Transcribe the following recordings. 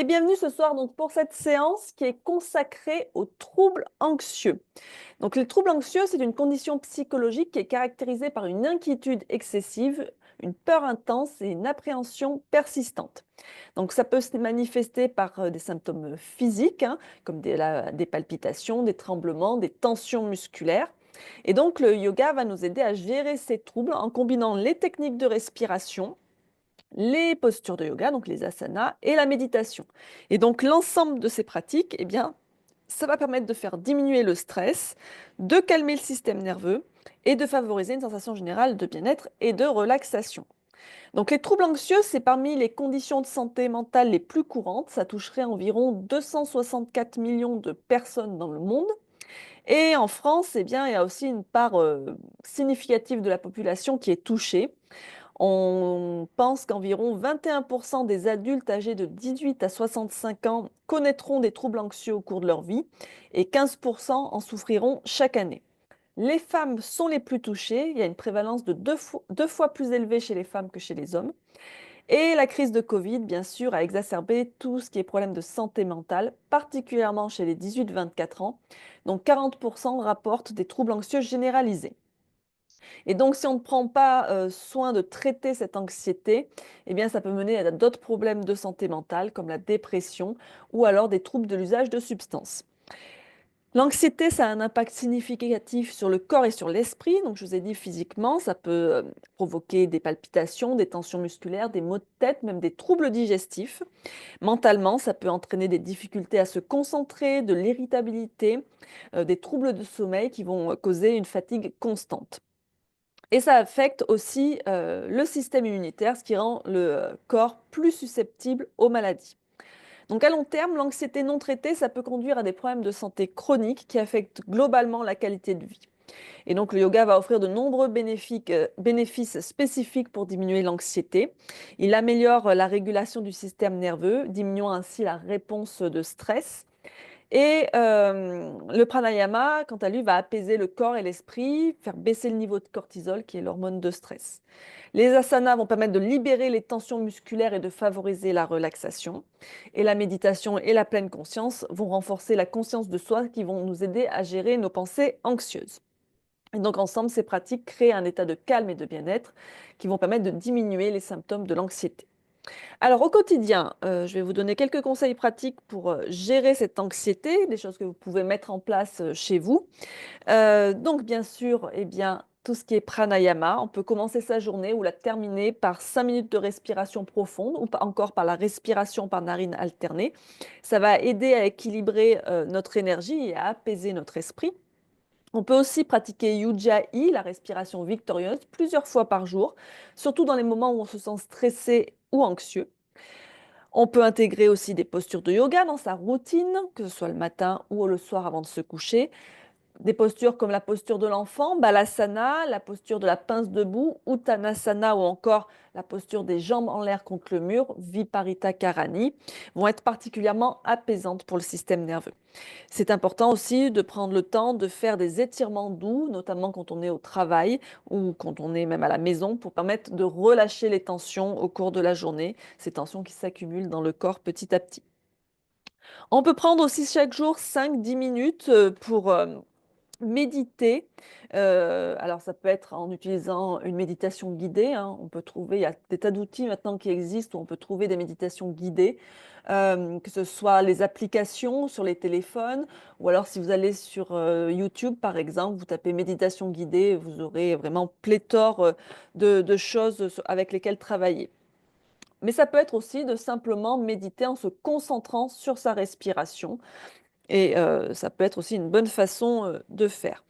Et bienvenue ce soir donc pour cette séance qui est consacrée aux troubles anxieux. Donc les troubles anxieux, c'est une condition psychologique qui est caractérisée par une inquiétude excessive, une peur intense et une appréhension persistante. Donc ça peut se manifester par des symptômes physiques, hein, comme des palpitations, des tremblements, des tensions musculaires. Et donc le yoga va nous aider à gérer ces troubles en combinant les techniques de respiration, les postures de yoga, donc les asanas, et la méditation. Et donc l'ensemble de ces pratiques, eh bien, ça va permettre de faire diminuer le stress, de calmer le système nerveux et de favoriser une sensation générale de bien-être et de relaxation. Donc les troubles anxieux, c'est parmi les conditions de santé mentale les plus courantes. Ça toucherait environ 264 millions de personnes dans le monde. Et en France, eh bien, il y a aussi une part significative de la population qui est touchée. On pense qu'environ 21% des adultes âgés de 18 à 65 ans connaîtront des troubles anxieux au cours de leur vie et 15% en souffriront chaque année. Les femmes sont les plus touchées, il y a une prévalence de deux fois plus élevée chez les femmes que chez les hommes. Et la crise de Covid, bien sûr, a exacerbé tout ce qui est problème de santé mentale, particulièrement chez les 18-24 ans. Donc 40% rapportent des troubles anxieux généralisés. Et donc, si on ne prend pas soin de traiter cette anxiété, eh bien, ça peut mener à d'autres problèmes de santé mentale, comme la dépression ou alors des troubles de l'usage de substances. L'anxiété, ça a un impact significatif sur le corps et sur l'esprit. Donc, je vous ai dit physiquement, ça peut provoquer des palpitations, des tensions musculaires, des maux de tête, même des troubles digestifs. Mentalement, ça peut entraîner des difficultés à se concentrer, de l'irritabilité, des troubles de sommeil qui vont causer une fatigue constante. Et ça affecte aussi le système immunitaire, ce qui rend le corps plus susceptible aux maladies. Donc à long terme, l'anxiété non traitée, ça peut conduire à des problèmes de santé chroniques qui affectent globalement la qualité de vie. Et donc le yoga va offrir de nombreux bénéfices spécifiques pour diminuer l'anxiété. Il améliore la régulation du système nerveux, diminuant ainsi la réponse de stress. Et le pranayama, quant à lui, va apaiser le corps et l'esprit, faire baisser le niveau de cortisol, qui est l'hormone de stress. Les asanas vont permettre de libérer les tensions musculaires et de favoriser la relaxation. Et la méditation et la pleine conscience vont renforcer la conscience de soi, qui vont nous aider à gérer nos pensées anxieuses. Et donc ensemble, ces pratiques créent un état de calme et de bien-être qui vont permettre de diminuer les symptômes de l'anxiété. Alors au quotidien, je vais vous donner quelques conseils pratiques pour, gérer cette anxiété, des choses que vous pouvez mettre en place, chez vous. Donc bien sûr, eh bien, tout ce qui est pranayama, on peut commencer sa journée ou la terminer par 5 minutes de respiration profonde ou encore par la respiration par narine alternée. Ça va aider à équilibrer, notre énergie et à apaiser notre esprit. On peut aussi pratiquer Ujjayi, la respiration victorieuse, plusieurs fois par jour, surtout dans les moments où on se sent stressé ou anxieux. On peut intégrer aussi des postures de yoga dans sa routine, que ce soit le matin ou le soir avant de se coucher. Des postures comme la posture de l'enfant, Balasana, la posture de la pince debout, Uttanasana ou encore la posture des jambes en l'air contre le mur, Viparita Karani, vont être particulièrement apaisantes pour le système nerveux. C'est important aussi de prendre le temps de faire des étirements doux, notamment quand on est au travail ou quand on est même à la maison, pour permettre de relâcher les tensions au cours de la journée, ces tensions qui s'accumulent dans le corps petit à petit. On peut prendre aussi chaque jour 5-10 minutes pour méditer. Alors ça peut être en utilisant une méditation guidée, hein. On peut trouver, il y a des tas d'outils maintenant qui existent où on peut trouver des méditations guidées, que ce soit les applications sur les téléphones ou alors si vous allez sur YouTube par exemple, vous tapez méditation guidée, vous aurez vraiment pléthore de choses avec lesquelles travailler. Mais ça peut être aussi de simplement méditer en se concentrant sur sa respiration et ça peut être aussi une bonne façon de faire.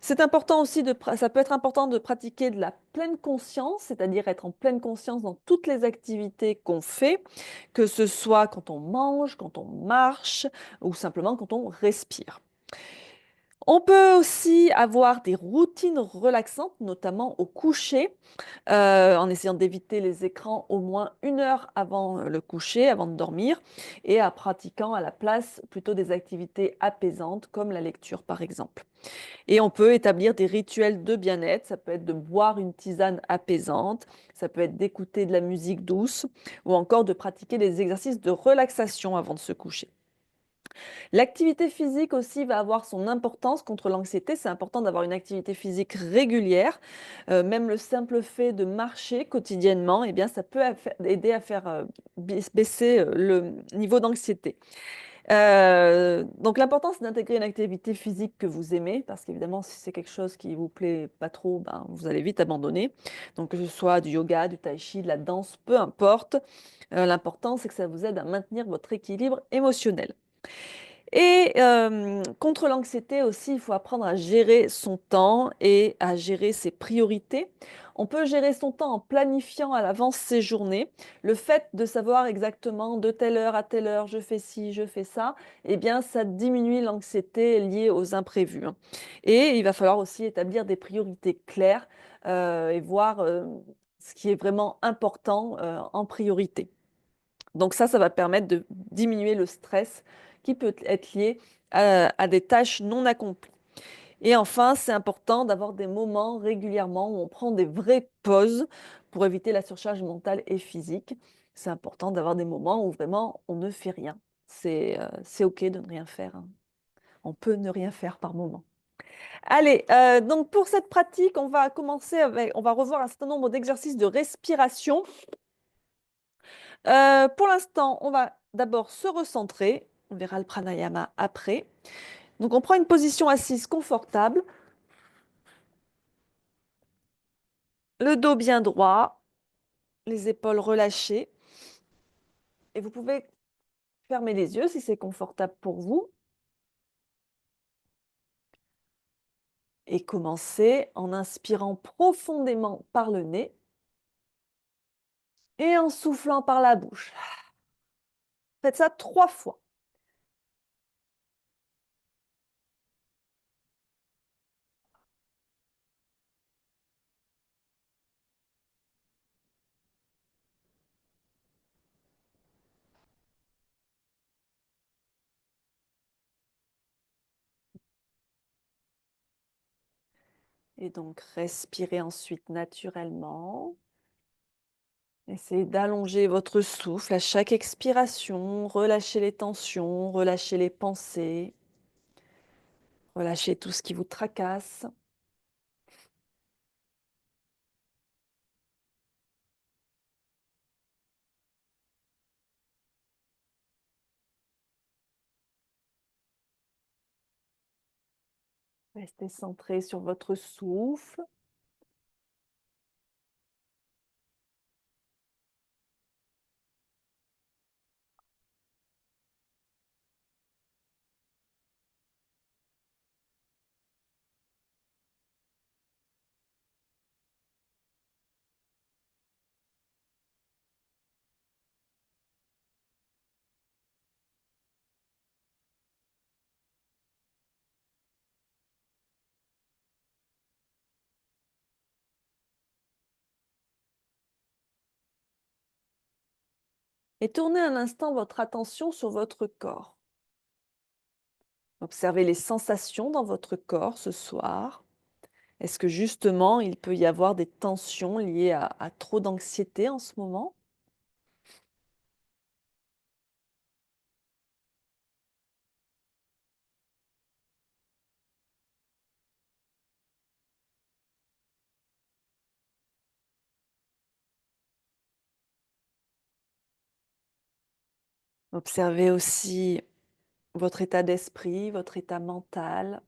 C'est important aussi ça peut être important de pratiquer de la pleine conscience, c'est-à-dire être en pleine conscience dans toutes les activités qu'on fait, que ce soit quand on mange, quand on marche ou simplement quand on respire. On peut aussi avoir des routines relaxantes, notamment au coucher, en essayant d'éviter les écrans au moins 1 heure avant le coucher, avant de dormir, et en pratiquant à la place plutôt des activités apaisantes comme la lecture par exemple. Et on peut établir des rituels de bien-être, ça peut être de boire une tisane apaisante, ça peut être d'écouter de la musique douce ou encore de pratiquer des exercices de relaxation avant de se coucher. L'activité physique aussi va avoir son importance contre l'anxiété. C'est important d'avoir une activité physique régulière. Même le simple fait de marcher quotidiennement, eh bien, ça peut aider à faire baisser le niveau d'anxiété. Donc l'important, c'est d'intégrer une activité physique que vous aimez, parce qu'évidemment, si c'est quelque chose qui vous plaît pas trop, ben, vous allez vite abandonner. Donc que ce soit du yoga, du tai chi, de la danse, peu importe. L'important, c'est que ça vous aide à maintenir votre équilibre émotionnel. Et contre l'anxiété aussi, il faut apprendre à gérer son temps et à gérer ses priorités. On peut gérer son temps en planifiant à l'avance ses journées. Le fait de savoir exactement de telle heure à telle heure, je fais ci, je fais ça, eh bien, ça diminue l'anxiété liée aux imprévus, hein. Et il va falloir aussi établir des priorités claires et voir ce qui est vraiment important en priorité. Donc ça va permettre de diminuer le stress qui peut être lié à des tâches non accomplies. Et enfin, c'est important d'avoir des moments régulièrement où on prend des vraies pauses pour éviter la surcharge mentale et physique. C'est important d'avoir des moments où vraiment on ne fait rien. C'est OK de ne rien faire, hein. On peut ne rien faire par moment. Allez, donc pour cette pratique, on va revoir un certain nombre d'exercices de respiration. Pour l'instant, on va d'abord se recentrer. On verra le pranayama après. Donc, on prend une position assise confortable, le dos bien droit, les épaules relâchées. Et vous pouvez fermer les yeux si c'est confortable pour vous. Et commencer en inspirant profondément par le nez et en soufflant par la bouche. Faites ça 3 fois. Et donc, respirez ensuite naturellement. Essayez d'allonger votre souffle à chaque expiration, relâchez les tensions, relâchez les pensées, relâchez tout ce qui vous tracasse. Restez centré sur votre souffle. Et tournez un instant votre attention sur votre corps. Observez les sensations dans votre corps ce soir. Est-ce que justement, il peut y avoir des tensions liées à trop d'anxiété en ce moment? Observez aussi votre état d'esprit, votre état mental.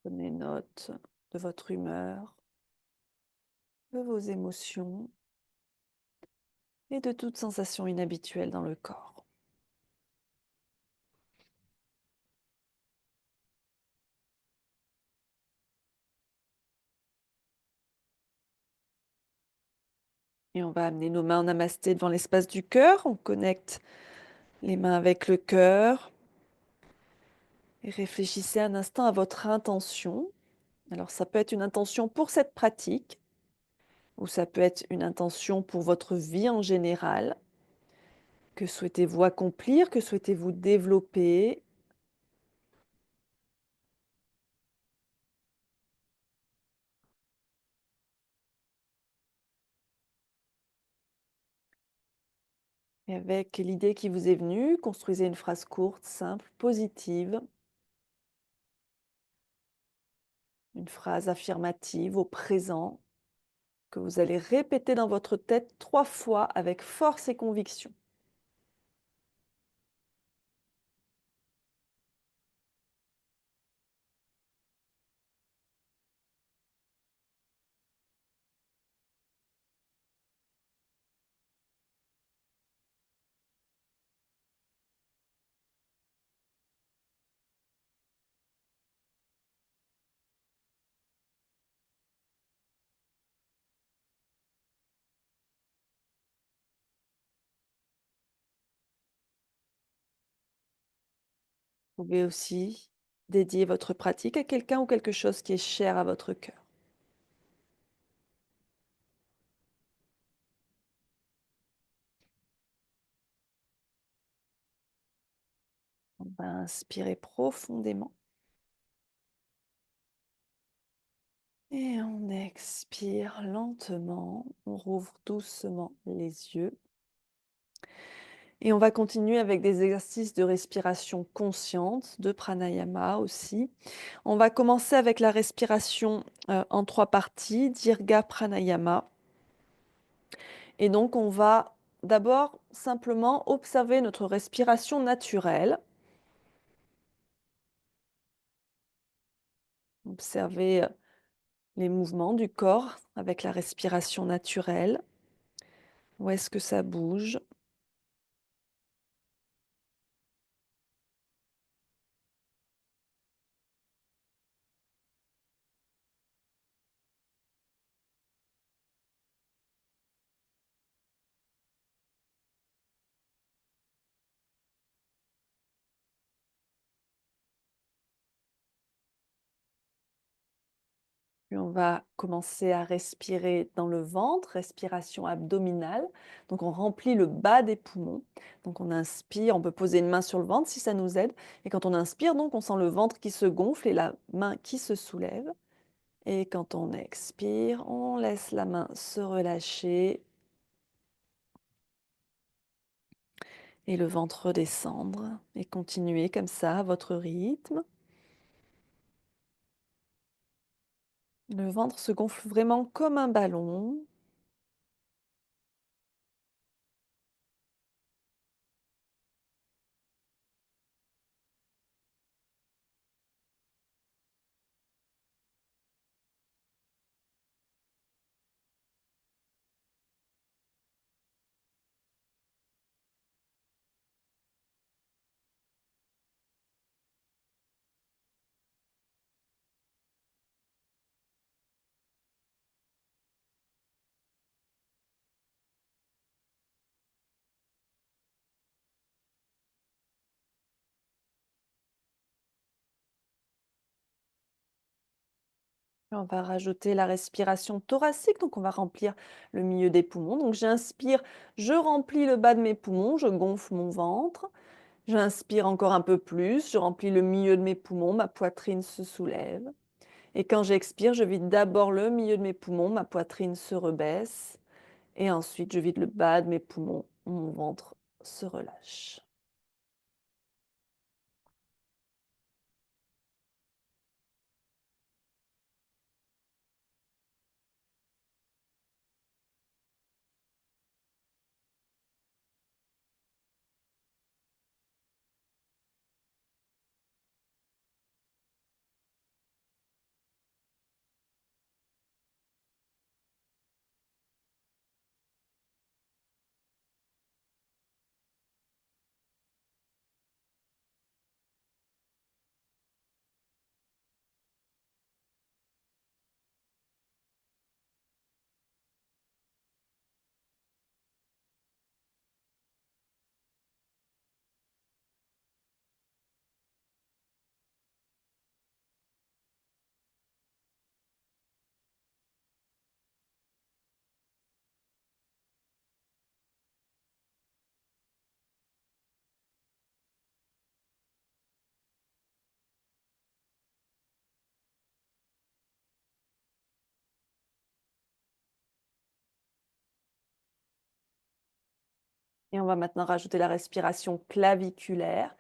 Prenez note de votre humeur, de vos émotions et de toute sensation inhabituelle dans le corps. Et on va amener nos mains en namasté devant l'espace du cœur. On connecte les mains avec le cœur. Et réfléchissez un instant à votre intention. Alors, ça peut être une intention pour cette pratique, ou ça peut être une intention pour votre vie en général. Que souhaitez-vous accomplir? Que souhaitez-vous développer? Et avec l'idée qui vous est venue, construisez une phrase courte, simple, positive, une phrase affirmative au présent que vous allez répéter dans votre tête 3 fois avec force et conviction. Vous pouvez aussi dédier votre pratique à quelqu'un ou quelque chose qui est cher à votre cœur. On va inspirer profondément et on expire lentement. On rouvre doucement les yeux. Et on va continuer avec des exercices de respiration consciente, de pranayama aussi. On va commencer avec la respiration en 3 parties, Dirga Pranayama. Et donc, on va d'abord simplement observer notre respiration naturelle. Observer les mouvements du corps avec la respiration naturelle. Où est-ce que ça bouge? Puis on va commencer à respirer dans le ventre, respiration abdominale. Donc on remplit le bas des poumons. Donc on inspire, on peut poser une main sur le ventre si ça nous aide. Et quand on inspire, donc on sent le ventre qui se gonfle et la main qui se soulève. Et quand on expire, on laisse la main se relâcher et le ventre redescendre. Et continuez comme ça à votre rythme. Le ventre se gonfle vraiment comme un ballon. On va rajouter la respiration thoracique, donc on va remplir le milieu des poumons. Donc j'inspire, je remplis le bas de mes poumons, je gonfle mon ventre. J'inspire encore un peu plus, je remplis le milieu de mes poumons, ma poitrine se soulève. Et quand j'expire, je vide d'abord le milieu de mes poumons, ma poitrine se rebaisse. Et ensuite, je vide le bas de mes poumons, mon ventre se relâche. Et on va maintenant rajouter la respiration claviculaire.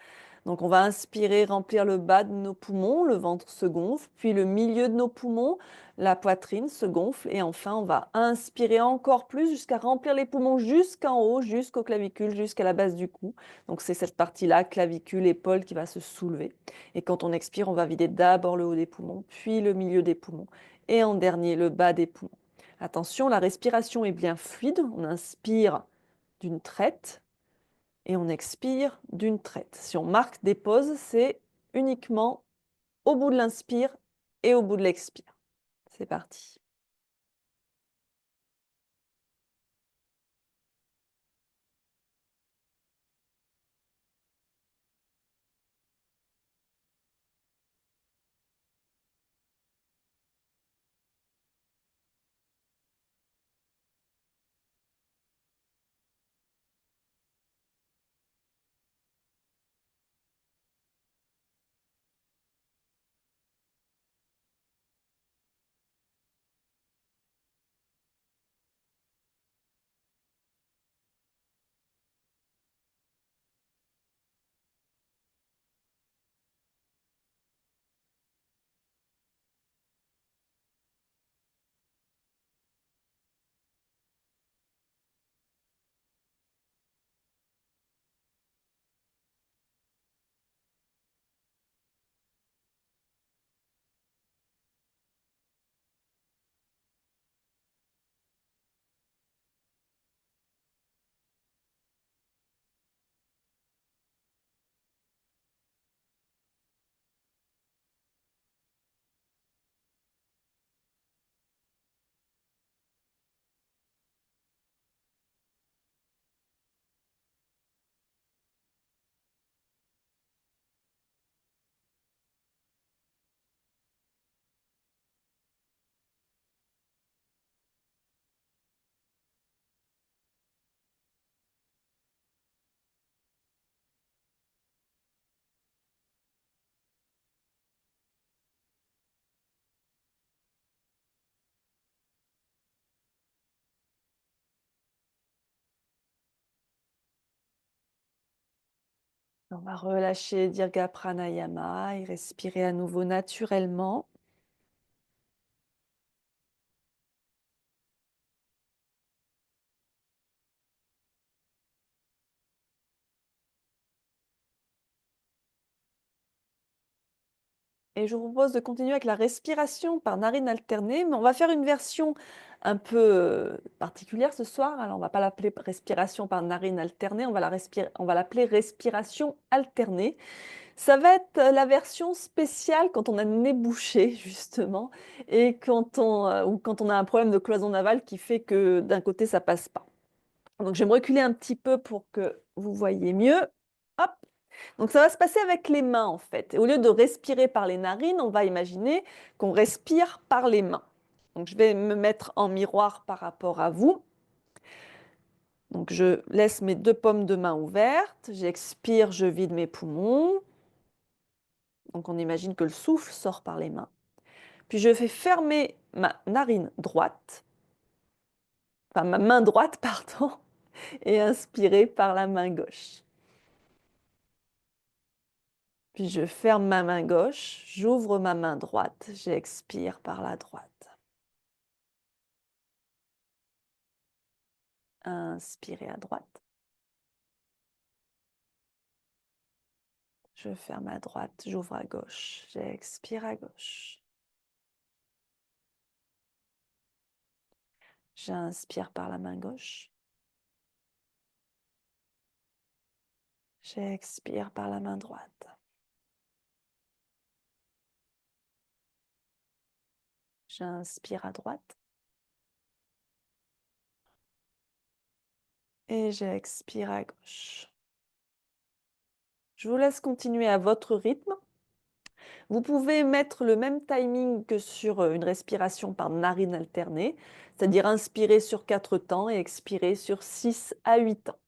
Donc on va inspirer, remplir le bas de nos poumons, le ventre se gonfle, puis le milieu de nos poumons, la poitrine se gonfle et enfin on va inspirer encore plus jusqu'à remplir les poumons jusqu'en haut, jusqu'aux clavicules, jusqu'à la base du cou. Donc c'est cette partie-là, clavicule, épaule qui va se soulever. Et quand on expire, on va vider d'abord le haut des poumons, puis le milieu des poumons et en dernier le bas des poumons. Attention, la respiration est bien fluide, on inspire d'une traite et on expire d'une traite. Si on marque des pauses, c'est uniquement au bout de l'inspire et au bout de l'expire. C'est parti. On va relâcher Dirga Pranayama et respirer à nouveau naturellement. Et je vous propose de continuer avec la respiration par narine alternée, mais on va faire une version un peu particulière ce soir. Alors, on ne va pas l'appeler respiration par narine alternée, on va l'appeler respiration alternée. Ça va être la version spéciale quand on a le nez bouché, justement, et ou quand on a un problème de cloison navale qui fait que d'un côté, ça passe pas. Donc, je vais me reculer un petit peu pour que vous voyez mieux. Hop. Donc, ça va se passer avec les mains, en fait. Et au lieu de respirer par les narines, on va imaginer qu'on respire par les mains. Donc, je vais me mettre en miroir par rapport à vous. Donc, je laisse mes deux paumes de main ouvertes. J'expire, je vide mes poumons. Donc, on imagine que le souffle sort par les mains. Puis, je fais fermer ma narine droite, enfin ma main droite, pardon, et inspirer par la main gauche. Puis je ferme ma main gauche, j'ouvre ma main droite, j'expire par la droite. Inspirez à droite. Je ferme à droite, j'ouvre à gauche, j'expire à gauche. J'inspire par la main gauche. J'expire par la main droite. J'inspire à droite. Et j'expire à gauche. Je vous laisse continuer à votre rythme. Vous pouvez mettre le même timing que sur une respiration par narine alternée, c'est-à-dire inspirer sur 4 temps et expirer sur 6 à 8 temps.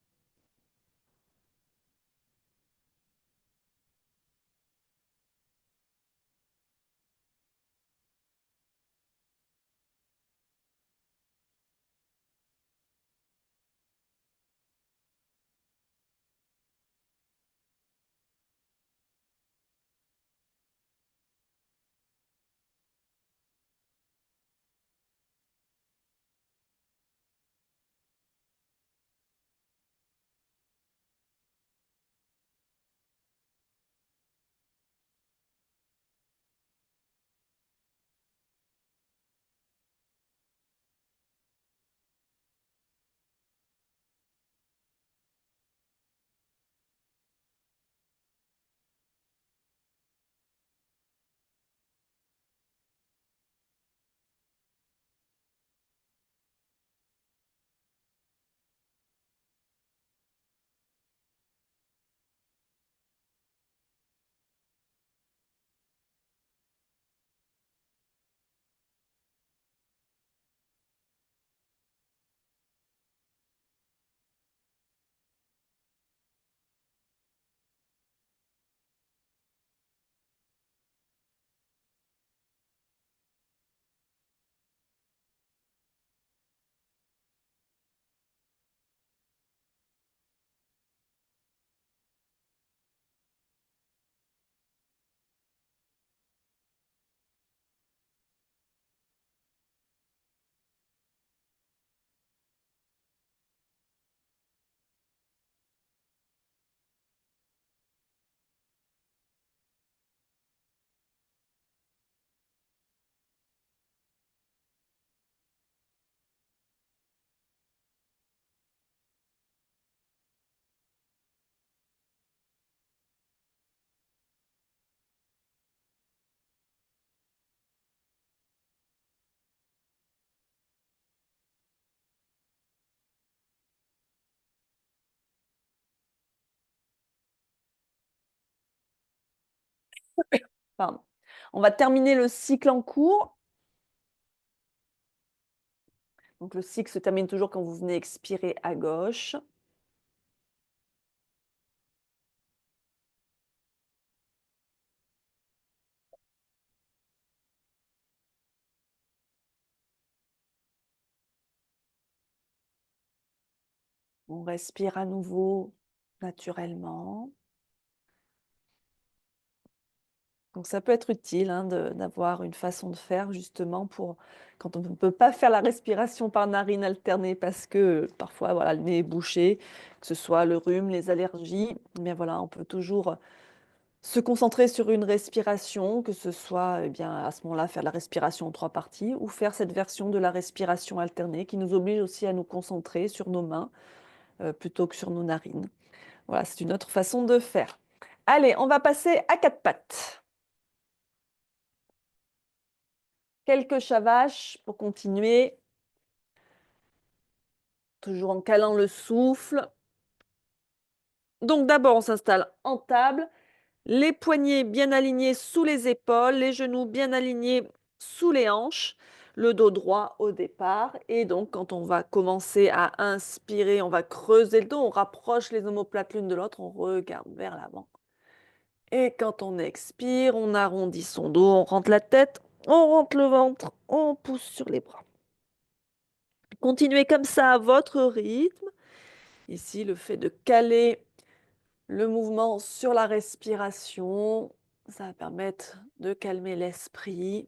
Pardon. On va terminer le cycle en cours. Donc le cycle se termine toujours quand vous venez expirer à gauche. On respire à nouveau naturellement. Donc ça peut être utile hein, d'avoir une façon de faire justement pour quand on ne peut pas faire la respiration par narine alternée parce que parfois voilà, le nez est bouché, que ce soit le rhume, les allergies, mais voilà, on peut toujours se concentrer sur une respiration, que ce soit eh bien, à ce moment-là faire la respiration en trois parties ou faire cette version de la respiration alternée qui nous oblige aussi à nous concentrer sur nos mains plutôt que sur nos narines. Voilà, c'est une autre façon de faire. Allez, on va passer à quatre pattes. Quelques chavaches pour continuer, toujours en calant le souffle. Donc d'abord, on s'installe en table, les poignets bien alignés sous les épaules, les genoux bien alignés sous les hanches, le dos droit au départ. Et donc, quand on va commencer à inspirer, on va creuser le dos, on rapproche les omoplates l'une de l'autre, on regarde vers l'avant. Et quand on expire, on arrondit son dos, on rentre la tête, on rentre le ventre, on pousse sur les bras. Continuez comme ça à votre rythme. Ici, le fait de caler le mouvement sur la respiration, ça va permettre de calmer l'esprit.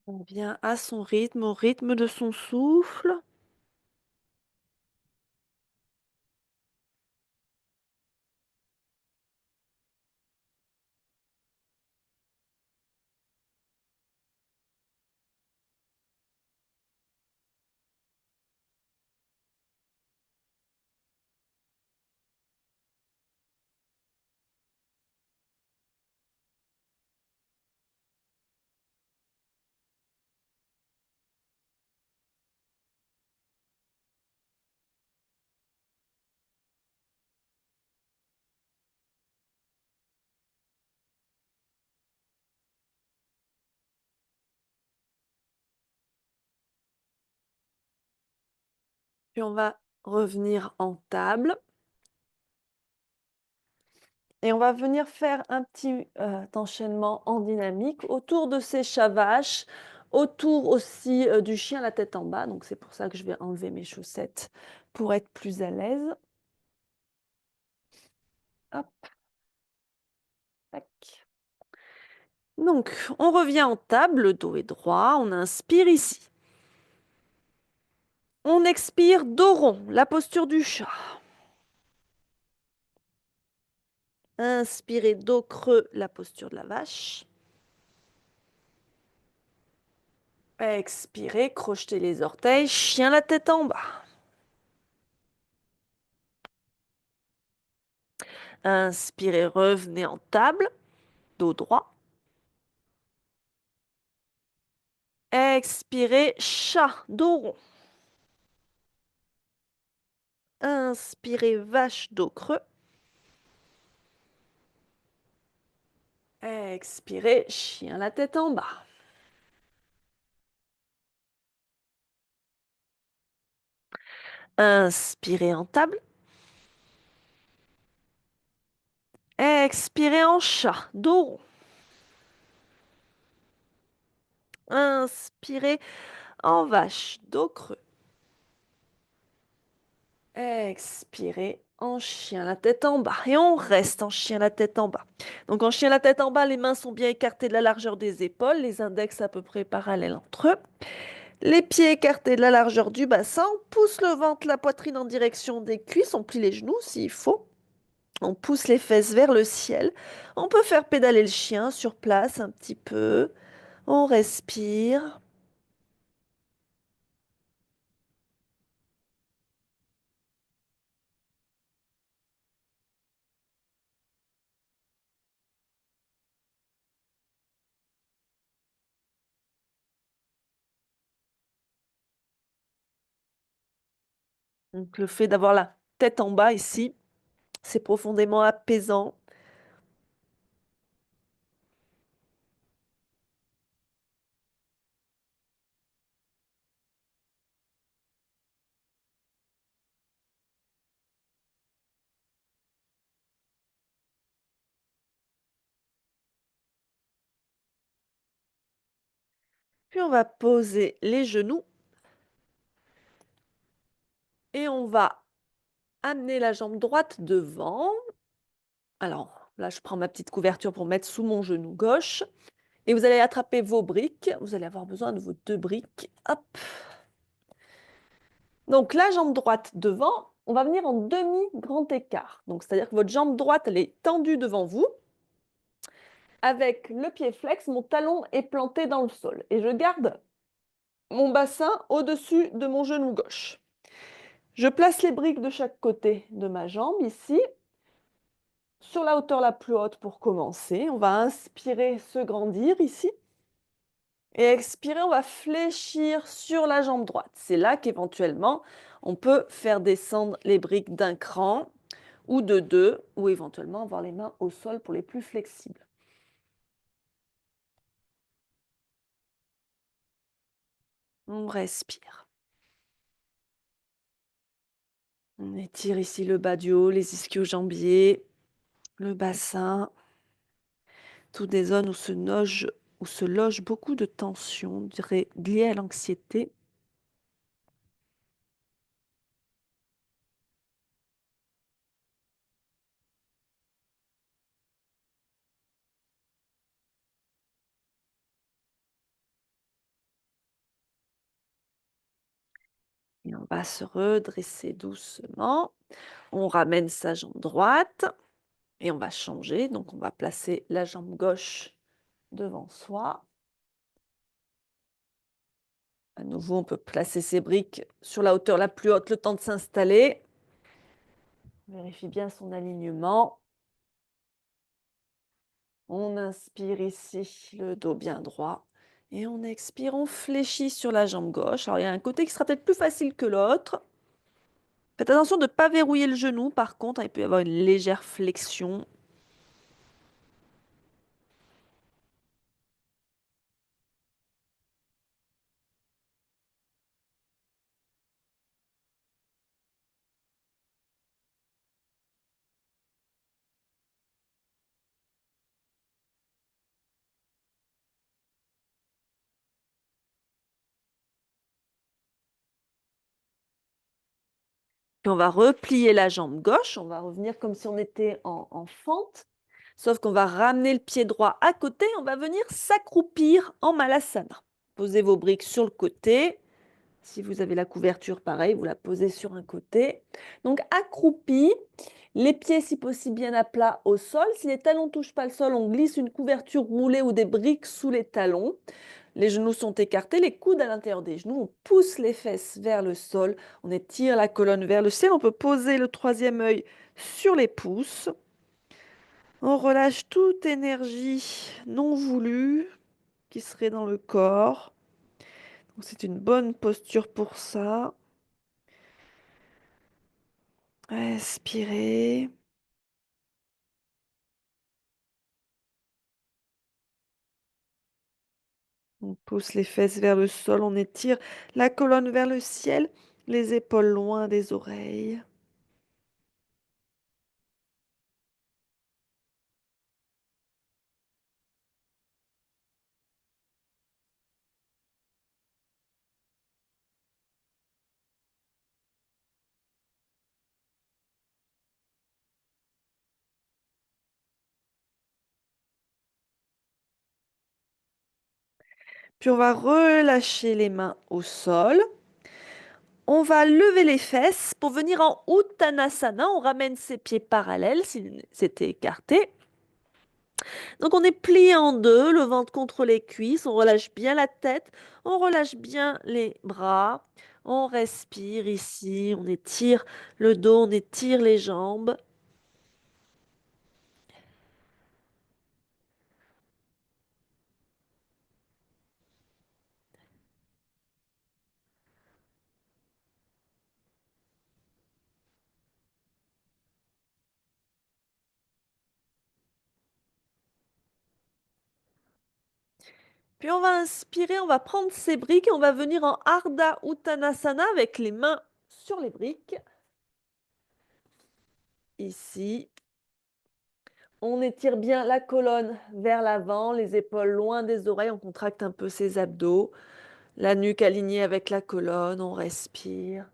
On vient à son rythme, au rythme de son souffle. Puis on va revenir en table. Et on va venir faire un petit enchaînement en dynamique autour de ces chavaches, autour aussi du chien la tête en bas. Donc c'est pour ça que je vais enlever mes chaussettes pour être plus à l'aise. Hop, tac. Donc on revient en table, le dos est droit, on inspire ici. On expire dos rond, la posture du chat. Inspirez dos creux, la posture de la vache. Expirez, crochetez les orteils, chien la tête en bas. Inspirez, revenez en table, dos droit. Expirez, chat, dos rond. Inspirez, vache, dos creux. Expirez, chien la tête en bas. Inspirez en table. Expirez en chat, dos rond. Inspirez en vache, dos creux. Expirez en chien, la tête en bas. Et on reste en chien, la tête en bas. Donc en chien, la tête en bas, les mains sont bien écartées de la largeur des épaules, les index à peu près parallèles entre eux. Les pieds écartés de la largeur du bassin. On pousse le ventre, la poitrine en direction des cuisses. On plie les genoux s'il faut. On pousse les fesses vers le ciel. On peut faire pédaler le chien sur place un petit peu. On respire. Donc le fait d'avoir la tête en bas ici, c'est profondément apaisant. Puis on va poser les genoux et on va amener la jambe droite devant. Alors là, je prends ma petite couverture pour mettre sous mon genou gauche. Et vous allez attraper vos briques. Vous allez avoir besoin de vos deux briques. Hop. Donc la jambe droite devant, on va venir en demi-grand écart. Donc c'est-à-dire que votre jambe droite, elle est tendue devant vous. Avec le pied flex, mon talon est planté dans le sol. Et je garde mon bassin au-dessus de mon genou gauche. Je place les briques de chaque côté de ma jambe ici, sur la hauteur la plus haute pour commencer. On va inspirer, se grandir ici. Et expirer, on va fléchir sur la jambe droite. C'est là qu'éventuellement, on peut faire descendre les briques d'un cran ou de deux, ou éventuellement avoir les mains au sol pour les plus flexibles. On respire. On étire ici le bas du haut, les ischio-jambiers, le bassin, toutes des zones où se loge beaucoup de tension, on dirait liées à l'anxiété. Et on va se redresser doucement. On ramène sa jambe droite et on va changer. Donc, on va placer la jambe gauche devant soi. À nouveau, on peut placer ses briques sur la hauteur la plus haute, le temps de s'installer. Vérifie bien son alignement. On inspire ici, le dos bien droit. Et on expire, on fléchit sur la jambe gauche. Alors, il y a un côté qui sera peut-être plus facile que l'autre. Faites attention de ne pas verrouiller le genou, par contre, il peut y avoir une légère flexion. Puis on va replier la jambe gauche, on va revenir comme si on était en fente, sauf qu'on va ramener le pied droit à côté, on va venir s'accroupir en Malasana. Posez vos briques sur le côté. Si vous avez la couverture, pareil, vous la posez sur un côté. Donc accroupi, les pieds si possible bien à plat au sol. Si les talons ne touchent pas le sol, on glisse une couverture roulée ou des briques sous les talons. Les genoux sont écartés, les coudes à l'intérieur des genoux. On pousse les fesses vers le sol. On étire la colonne vers le ciel. On peut poser le troisième œil sur les pouces. On relâche toute énergie non voulue qui serait dans le corps. Donc c'est une bonne posture pour ça. Respirez. On pousse les fesses vers le sol. On étire la colonne vers le ciel. Les épaules loin des oreilles. Puis on va relâcher les mains au sol. On va lever les fesses pour venir en Uttanasana. On ramène ses pieds parallèles s'ils s'étaient écartés. Donc on est plié en deux, le ventre contre les cuisses. On relâche bien la tête. On relâche bien les bras. On respire ici. On étire le dos. On étire les jambes. Puis on va inspirer. On va prendre ses briques et on va venir en Ardha Uttanasana avec les mains sur les briques. Ici. On étire bien la colonne vers l'avant, les épaules loin des oreilles, on contracte un peu ses abdos, la nuque alignée avec la colonne, on respire.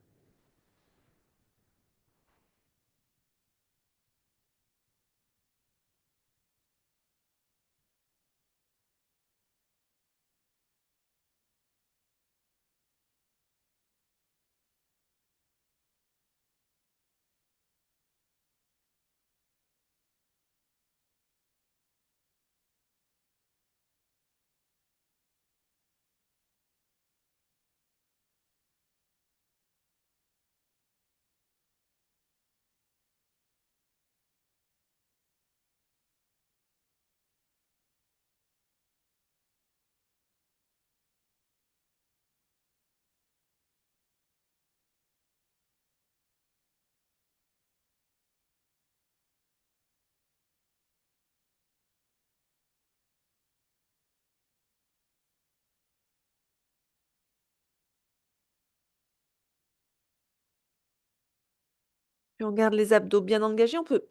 Puis on garde les abdos bien engagés, on peut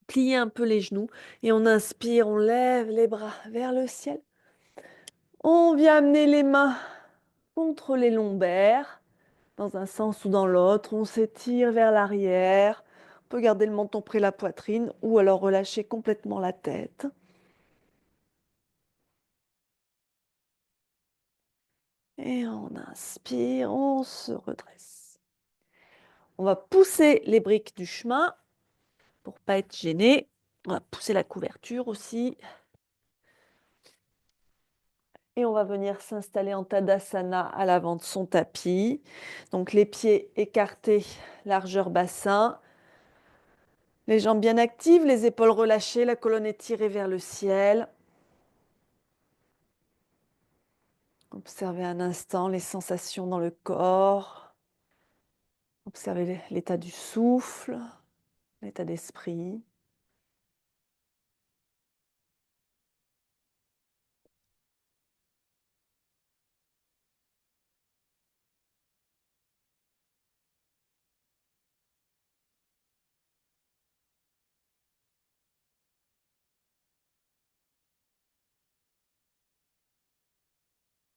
plier un peu les genoux et on inspire, on lève les bras vers le ciel. On vient amener les mains contre les lombaires, dans un sens ou dans l'autre, on s'étire vers l'arrière. On peut garder le menton près de la poitrine ou alors relâcher complètement la tête. Et on inspire, on se redresse. On va pousser les briques du chemin pour pas être gêné. On va pousser la couverture aussi. Et on va venir s'installer en Tadasana à l'avant de son tapis. Donc les pieds écartés, largeur bassin. Les jambes bien actives, les épaules relâchées, la colonne étirée vers le ciel. Observez un instant les sensations dans le corps. Observez l'état du souffle, l'état d'esprit.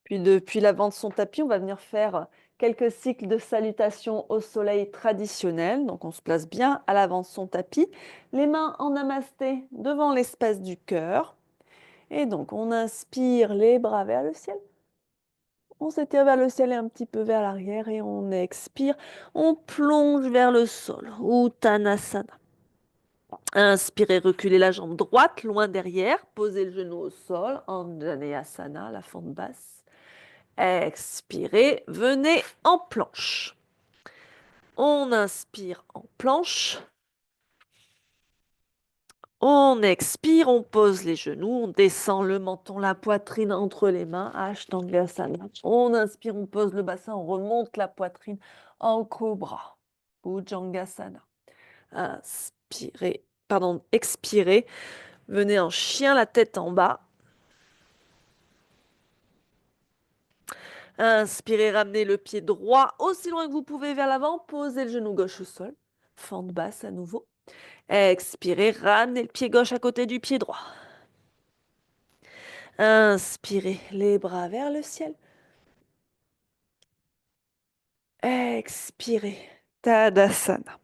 Puis depuis l'avant de son tapis, on va venir faire quelques cycles de salutations au soleil traditionnels. Donc on se place bien à l'avant de son tapis, les mains en namasté devant l'espace du cœur. Et donc on inspire les bras vers le ciel. On s'étire vers le ciel et un petit peu vers l'arrière et on expire. On plonge vers le sol. Uttanasana. Inspirez, reculez la jambe droite loin derrière. Posez le genou au sol. Anjaneyasana, la fente basse. Expirez, venez en planche. On inspire en planche. On expire, on pose les genoux, on descend le menton, la poitrine entre les mains, Ashtangasana. On inspire, on pose le bassin, on remonte la poitrine en cobra, Bhujangasana. Inspirez, pardon, expirez, venez en chien, la tête en bas. Inspirez, ramenez le pied droit aussi loin que vous pouvez vers l'avant. Posez le genou gauche au sol. Fente basse à nouveau. Expirez, ramenez le pied gauche à côté du pied droit. Inspirez, les bras vers le ciel. Expirez, Tadasana.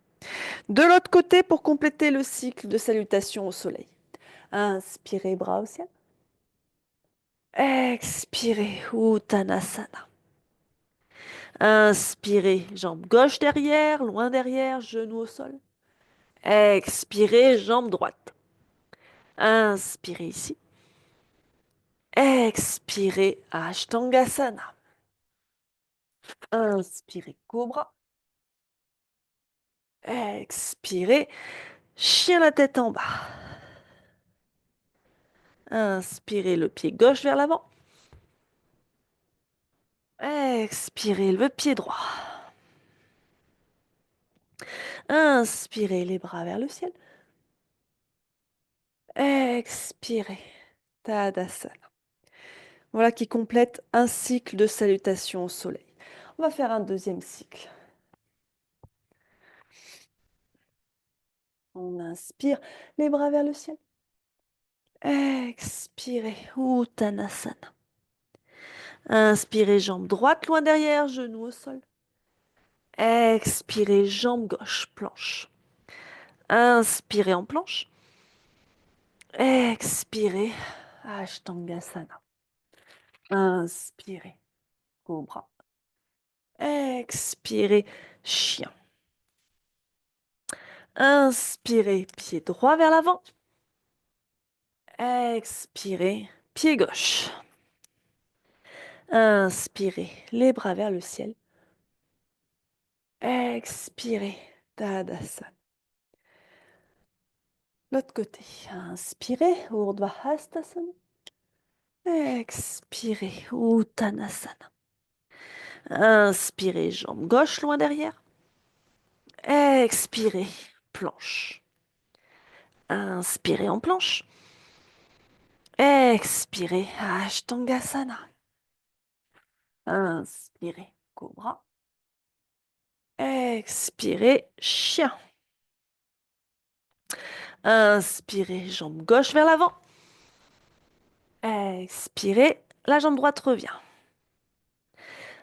De l'autre côté pour compléter le cycle de salutation au soleil. Inspirez, bras au ciel. Expirez, Uttanasana. Inspirez, jambe gauche derrière, loin derrière, genou au sol. Expirez, jambe droite. Inspirez ici. Expirez, Ashtangasana. Inspirez, cobra. Expirez, chien la tête en bas. Inspirez le pied gauche vers l'avant. Expirez le pied droit. Inspirez les bras vers le ciel. Expirez. Tadasana. Voilà qui complète un cycle de salutation au soleil. On va faire un deuxième cycle. On inspire, les bras vers le ciel. Expirez, Uttanasana. Inspirez, jambe droite loin derrière, genou au sol. Expirez, jambe gauche, planche. Inspirez en planche. Expirez, Ashtangasana. Inspirez, cobra. Expirez, chien. Inspirez, pied droit vers l'avant. Expirez, pied gauche. Inspirez, les bras vers le ciel. Expirez, Tadasana. L'autre côté. Inspirez, Urdhva Hastasana. Expirez, Uttanasana. Inspirez, jambe gauche loin derrière. Expirez, planche. Inspirez en planche. Expirez, Ashtangasana. Inspirez, cobra. Expirez, chien. Inspirez, jambe gauche vers l'avant. Expirez, la jambe droite revient.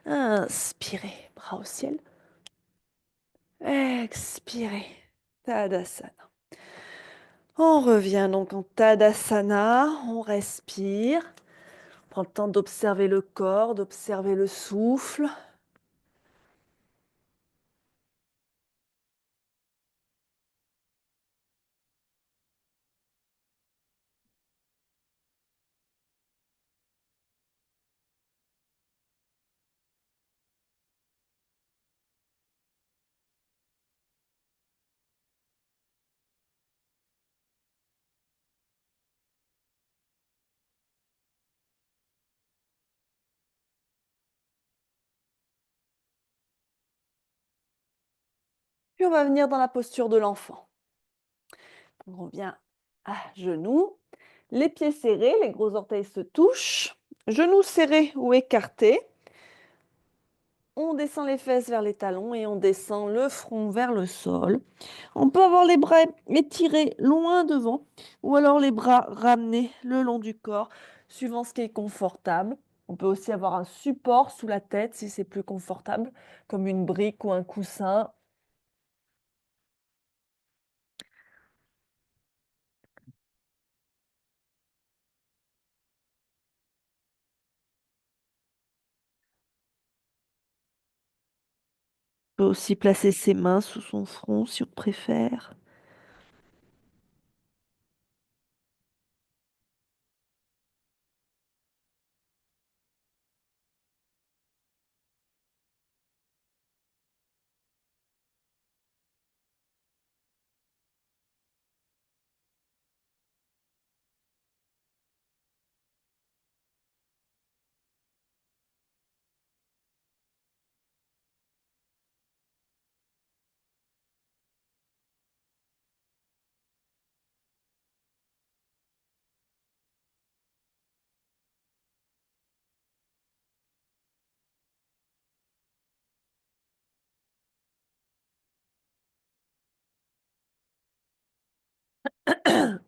Inspirez, bras au ciel. Expirez, Tadasana. On revient donc en Tadasana, on respire. On prend le temps d'observer le corps, d'observer le souffle. Puis on va venir dans la posture de l'enfant. On revient à genoux, les pieds serrés, les gros orteils se touchent, genoux serrés ou écartés. On descend les fesses vers les talons et on descend le front vers le sol. On peut avoir les bras étirés loin devant ou alors les bras ramenés le long du corps, suivant ce qui est confortable. On peut aussi avoir un support sous la tête si c'est plus confortable, comme une brique ou un coussin. On peut aussi placer ses mains sous son front si on préfère.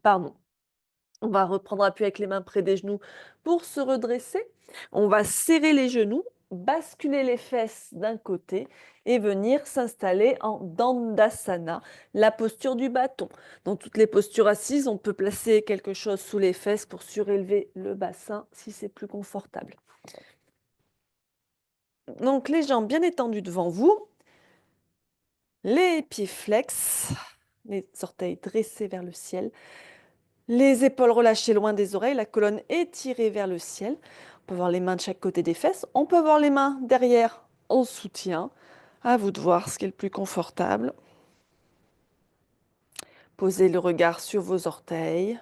Pardon. On va reprendre appui avec les mains près des genoux pour se redresser. On va serrer les genoux basculer les fesses d'un côté et venir s'installer en Dandasana, la posture du bâton. Dans toutes les postures assises, on peut placer quelque chose sous les fesses pour surélever le bassin si c'est plus confortable. Donc les jambes bien étendues devant vous, les pieds flex, les orteils dressés vers le ciel, les épaules relâchées loin des oreilles, la colonne étirée vers le ciel. On peut voir les mains de chaque côté des fesses. On peut voir les mains derrière en soutien. À vous de voir ce qui est le plus confortable. Posez le regard sur vos orteils.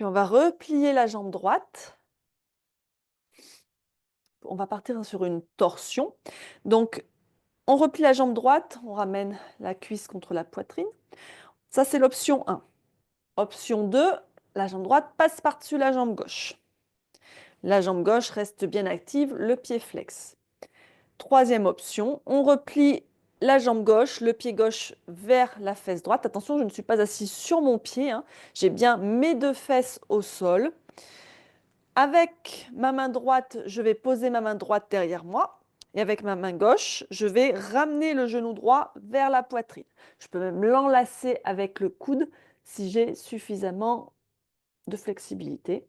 Puis on va replier la jambe droite. On va partir sur une torsion. Donc, on replie la jambe droite, on ramène la cuisse contre la poitrine. Ça, c'est l'option 1. Option 2, la jambe droite passe par-dessus la jambe gauche. La jambe gauche reste bien active, le pied flex. Troisième option, on replie la jambe gauche, le pied gauche vers la fesse droite. Attention, je ne suis pas assise sur mon pied, hein. J'ai bien mes deux fesses au sol. Avec ma main droite, je vais poser ma main droite derrière moi. Et avec ma main gauche, je vais ramener le genou droit vers la poitrine. Je peux même l'enlacer avec le coude si j'ai suffisamment de flexibilité.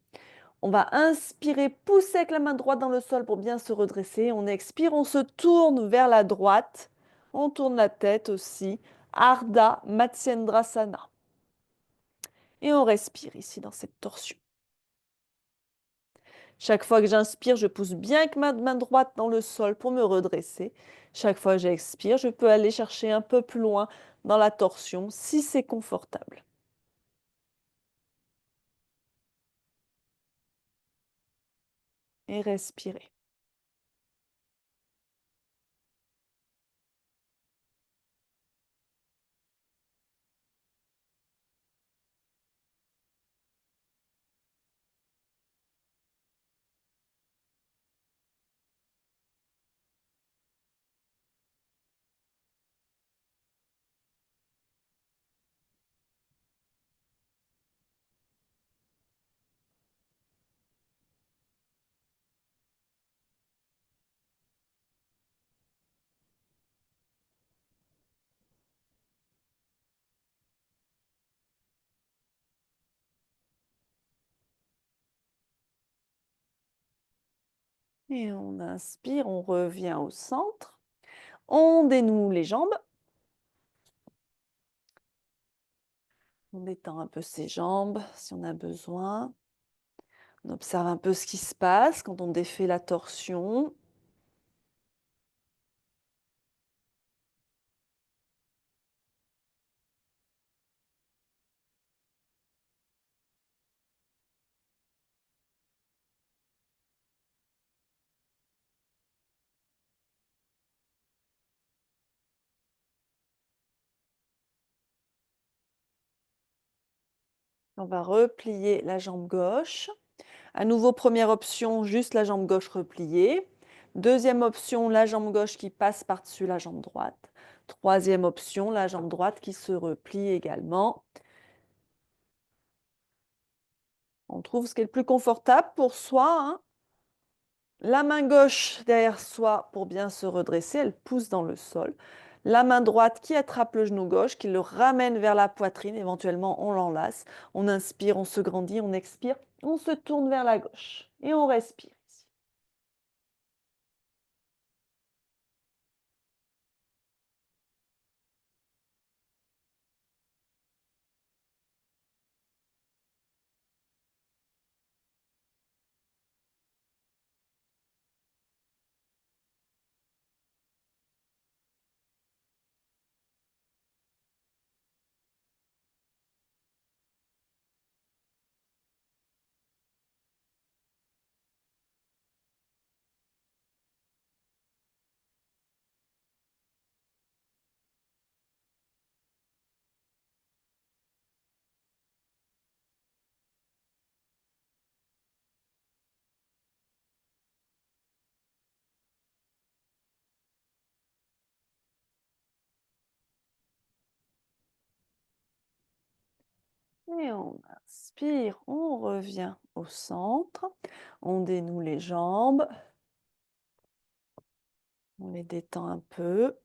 On va inspirer, pousser avec la main droite dans le sol pour bien se redresser. On expire, on se tourne vers la droite. On tourne la tête aussi. Ardha Matsyendrasana. Et on respire ici dans cette torsion. Chaque fois que j'inspire, je pousse bien avec ma main droite dans le sol pour me redresser. Chaque fois que j'expire, je peux aller chercher un peu plus loin dans la torsion si c'est confortable. Et respirer. Et on inspire, on revient au centre. On dénoue les jambes. On détend un peu ses jambes si on a besoin. On observe un peu ce qui se passe quand on défait la torsion. On va replier la jambe gauche. À nouveau, première option, juste la jambe gauche repliée. Deuxième option, la jambe gauche qui passe par-dessus la jambe droite. Troisième option, la jambe droite qui se replie également. On trouve ce qui est le plus confortable pour soi, hein. La main gauche derrière soi pour bien se redresser, elle pousse dans le sol. La main droite qui attrape le genou gauche, qui le ramène vers la poitrine. Éventuellement, on l'enlace. On inspire, on se grandit, on expire, on se tourne vers la gauche et on respire. Et on inspire, on revient au centre, on dénoue les jambes, on les détend un peu.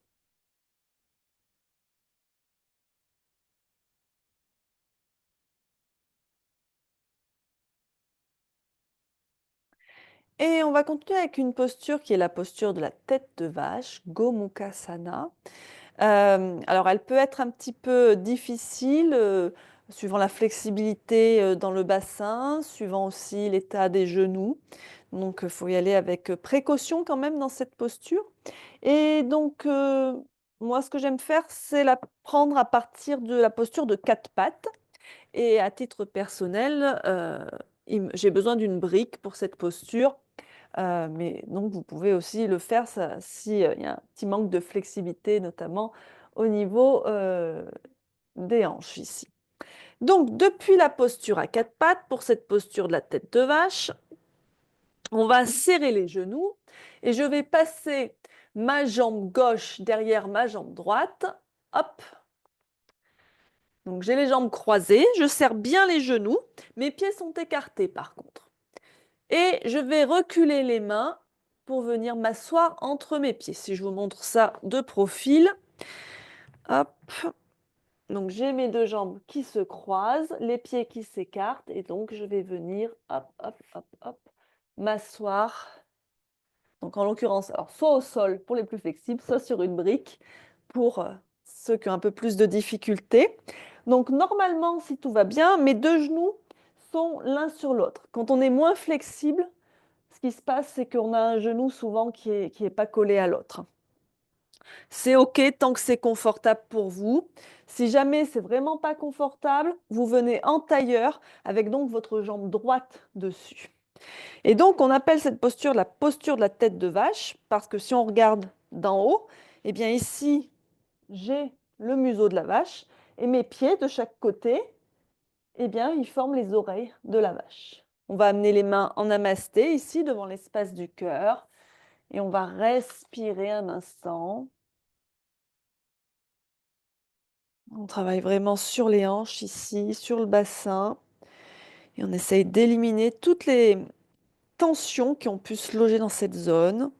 Et on va continuer avec une posture qui est la posture de la tête de vache, Gomukhasana. Alors elle peut être un petit peu difficile, suivant la flexibilité, dans le bassin, suivant aussi l'état des genoux. Donc, il faut y aller avec, précaution quand même dans cette posture. Et donc, moi ce que j'aime faire, c'est la prendre à partir de la posture de 4 pattes et à titre personnel, j'ai besoin d'une brique pour cette posture. Mais donc vous pouvez aussi le faire ça si, il y a un petit manque de flexibilité, notamment au niveau, des hanches ici. Donc depuis la posture à 4 pattes, pour cette posture de la tête de vache, on va serrer les genoux et je vais passer ma jambe gauche derrière ma jambe droite. Hop! Donc j'ai les jambes croisées, je serre bien les genoux, mes pieds sont écartés par contre. Et je vais reculer les mains pour venir m'asseoir entre mes pieds. Si je vous montre ça de profil, hop, donc j'ai mes 2 jambes qui se croisent, les pieds qui s'écartent et donc je vais venir, hop, hop, hop, hop, m'asseoir. Donc en l'occurrence, alors soit au sol pour les plus flexibles, soit sur une brique pour, ceux qui ont un peu plus de difficultés. Donc normalement, si tout va bien, mes 2 genoux sont l'un sur l'autre. Quand on est moins flexible, ce qui se passe, c'est qu'on a un genou souvent qui est pas collé à l'autre. C'est OK tant que c'est confortable pour vous. Si jamais c'est vraiment pas confortable, vous venez en tailleur avec donc votre jambe droite dessus. Et donc on appelle cette posture la posture de la tête de vache parce que si on regarde d'en haut, eh bien ici, j'ai le museau de la vache et mes pieds de chaque côté, eh bien, ils forment les oreilles de la vache. On va amener les mains en namasté ici devant l'espace du cœur et on va respirer un instant. On travaille vraiment sur les hanches ici, sur le bassin et on essaye d'éliminer toutes les tensions qui ont pu se loger dans cette zone.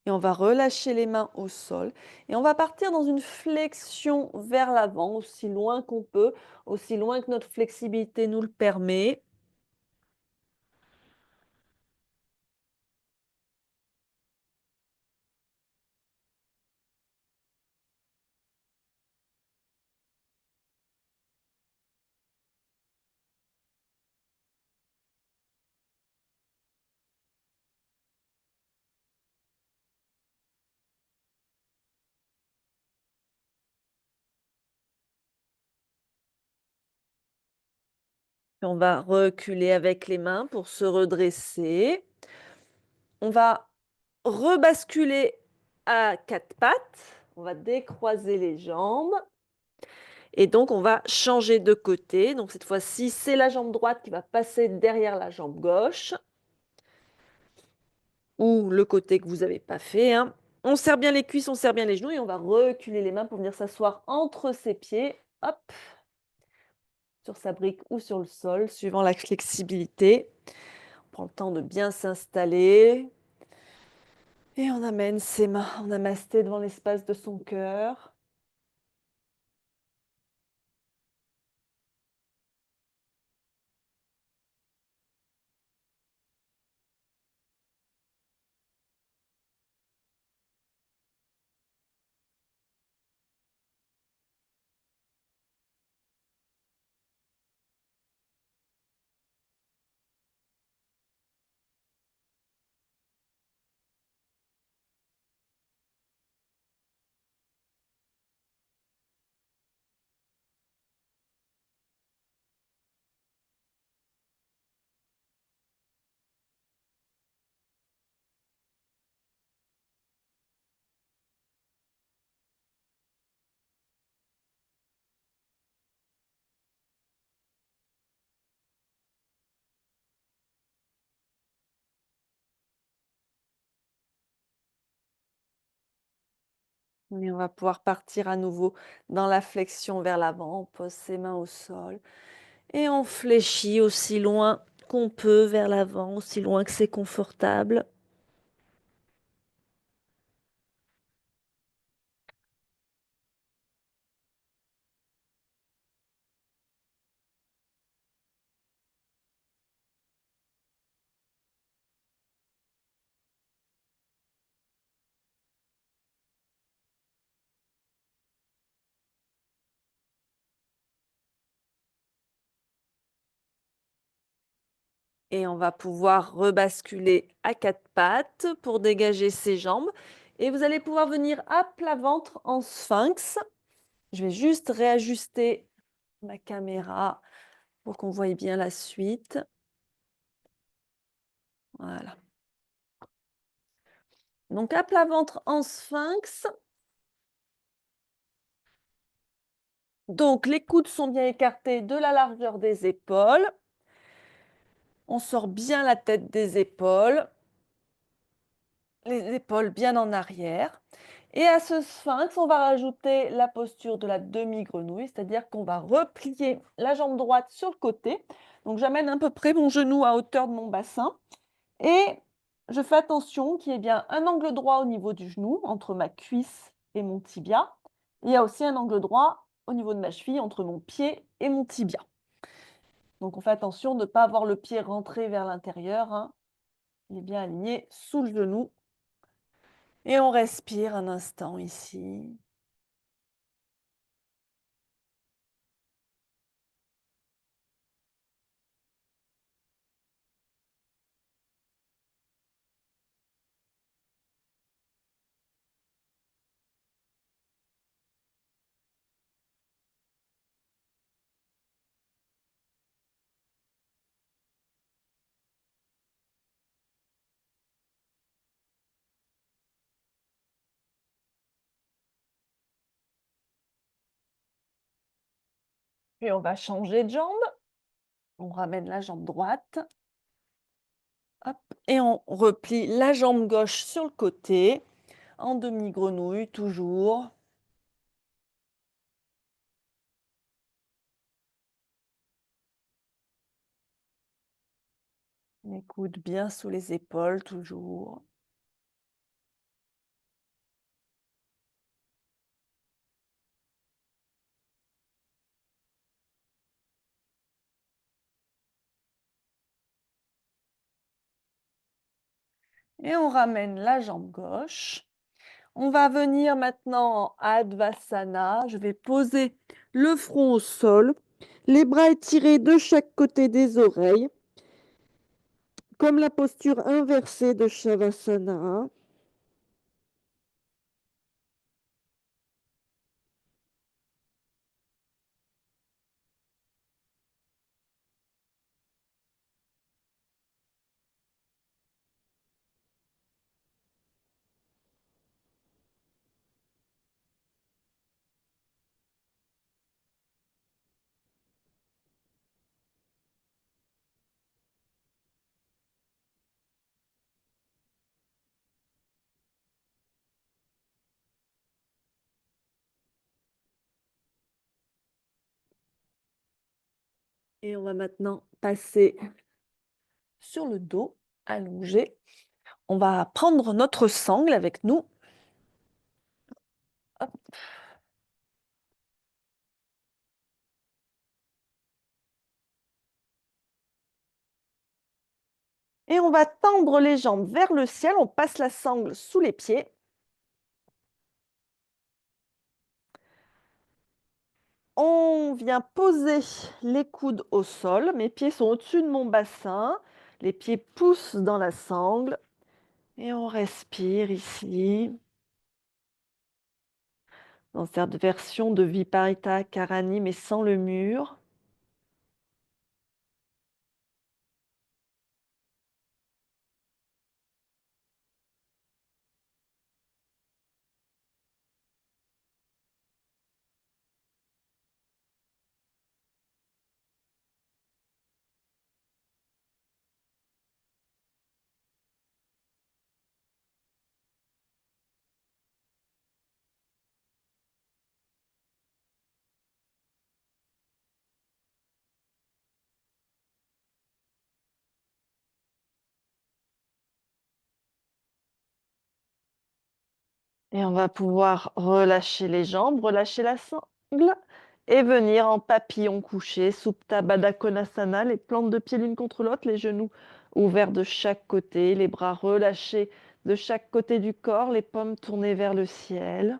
Et on va relâcher les mains au sol et on va partir dans une flexion vers l'avant, aussi loin qu'on peut, aussi loin que notre flexibilité nous le permet. Et on va reculer avec les mains pour se redresser. On va rebasculer à 4 pattes. On va décroiser les jambes. Et donc, on va changer de côté. Donc, cette fois-ci, c'est la jambe droite qui va passer derrière la jambe gauche ou le côté que vous n'avez pas fait, hein. On serre bien les cuisses, on serre bien les genoux et on va reculer les mains pour venir s'asseoir entre ses pieds. Hop, sur sa brique ou sur le sol, suivant la flexibilité. On prend le temps de bien s'installer. Et on amène ses mains en namasté devant l'espace de son cœur. Et on va pouvoir partir à nouveau dans la flexion vers l'avant. On pose ses mains au sol et on fléchit aussi loin qu'on peut vers l'avant, aussi loin que c'est confortable. Et on va pouvoir rebasculer à quatre pattes pour dégager ses jambes. Et vous allez pouvoir venir à plat ventre en sphinx. Je vais juste réajuster ma caméra pour qu'on voie bien la suite. Voilà. Donc à plat ventre en sphinx. Donc les coudes sont bien écartés de la largeur des épaules. On sort bien la tête des épaules. Les épaules bien en arrière. Et à ce sphinx, on va rajouter la posture de la demi-grenouille, c'est-à-dire qu'on va replier la jambe droite sur le côté. Donc j'amène à peu près mon genou à hauteur de mon bassin et je fais attention qu'il y ait bien un angle droit au niveau du genou, entre ma cuisse et mon tibia. Il y a aussi un angle droit au niveau de ma cheville, entre mon pied et mon tibia. Donc on fait attention de ne pas avoir le pied rentré vers l'intérieur, hein. Il est bien aligné sous le genou. Et on respire un instant ici. Puis on va changer de jambe. On ramène la jambe droite. Hop, et on replie la jambe gauche sur le côté, en demi-grenouille toujours. Les coudes bien sous les épaules toujours. Et on ramène la jambe gauche. On va venir maintenant en Advasana. Je vais poser le front au sol, les bras étirés de chaque côté des oreilles, comme la posture inversée de Shavasana. Et on va maintenant passer sur le dos, allongé. On va prendre notre sangle avec nous. Hop. Et on va tendre les jambes vers le ciel. On passe la sangle sous les pieds. On vient poser les coudes au sol. Mes pieds sont au-dessus de mon bassin. Les pieds poussent dans la sangle. Et on respire ici. Dans cette version de Viparita Karani, mais sans le mur. Et on va pouvoir relâcher les jambes, relâcher la sangle et venir en papillon couché, Supta Baddha Konasana, les plantes de pied l'une contre l'autre, les genoux ouverts de chaque côté, les bras relâchés de chaque côté du corps, les paumes tournées vers le ciel.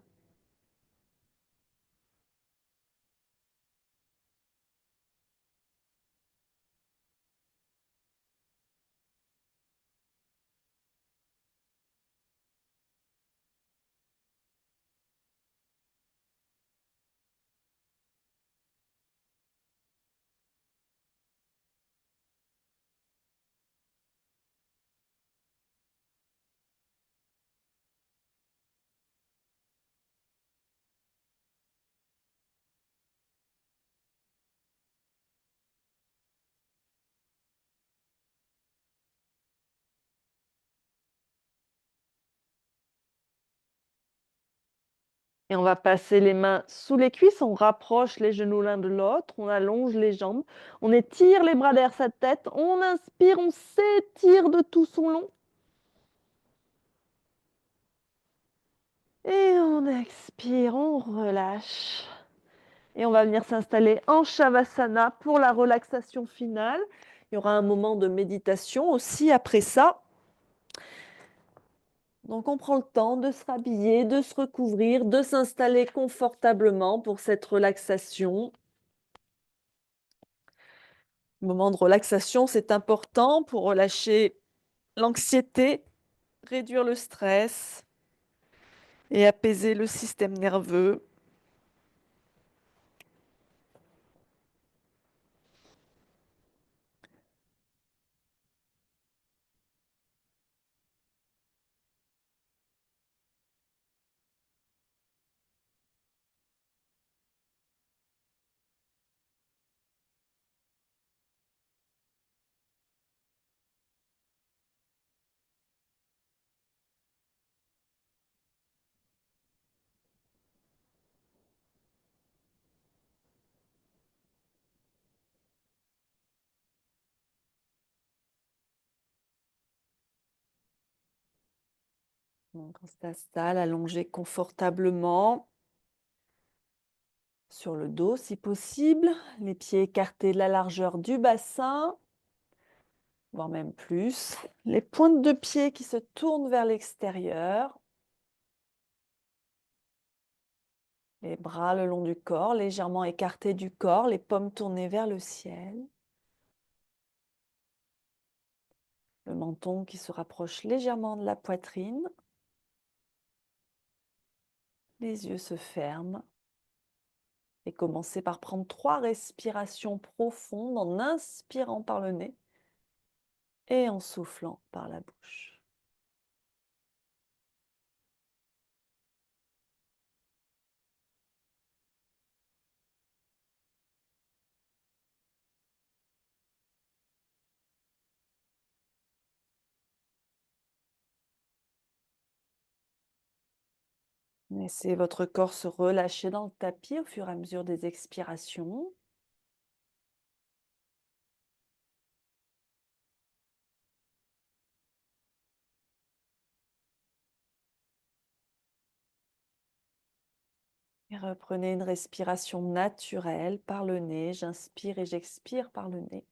Et on va passer les mains sous les cuisses, on rapproche les genoux l'un de l'autre, on allonge les jambes, on étire les bras derrière sa tête, on inspire, on s'étire de tout son long. Et on expire, on relâche. Et on va venir s'installer en Shavasana pour la relaxation finale. Il y aura un moment de méditation aussi après ça. Donc on prend le temps de se rhabiller, de se recouvrir, de s'installer confortablement pour cette relaxation. Le moment de relaxation, c'est important pour relâcher l'anxiété, réduire le stress et apaiser le système nerveux. Donc on s'installe allongé confortablement sur le dos si possible, les pieds écartés de la largeur du bassin, voire même plus. Les pointes de pied qui se tournent vers l'extérieur. Les bras le long du corps, légèrement écartés du corps, les paumes tournées vers le ciel. Le menton qui se rapproche légèrement de la poitrine. Les yeux se ferment. Et commencez par prendre 3 respirations profondes en inspirant par le nez et en soufflant par la bouche. Laissez votre corps se relâcher dans le tapis au fur et à mesure des expirations. Et reprenez une respiration naturelle par le nez. J'inspire et j'expire par le nez.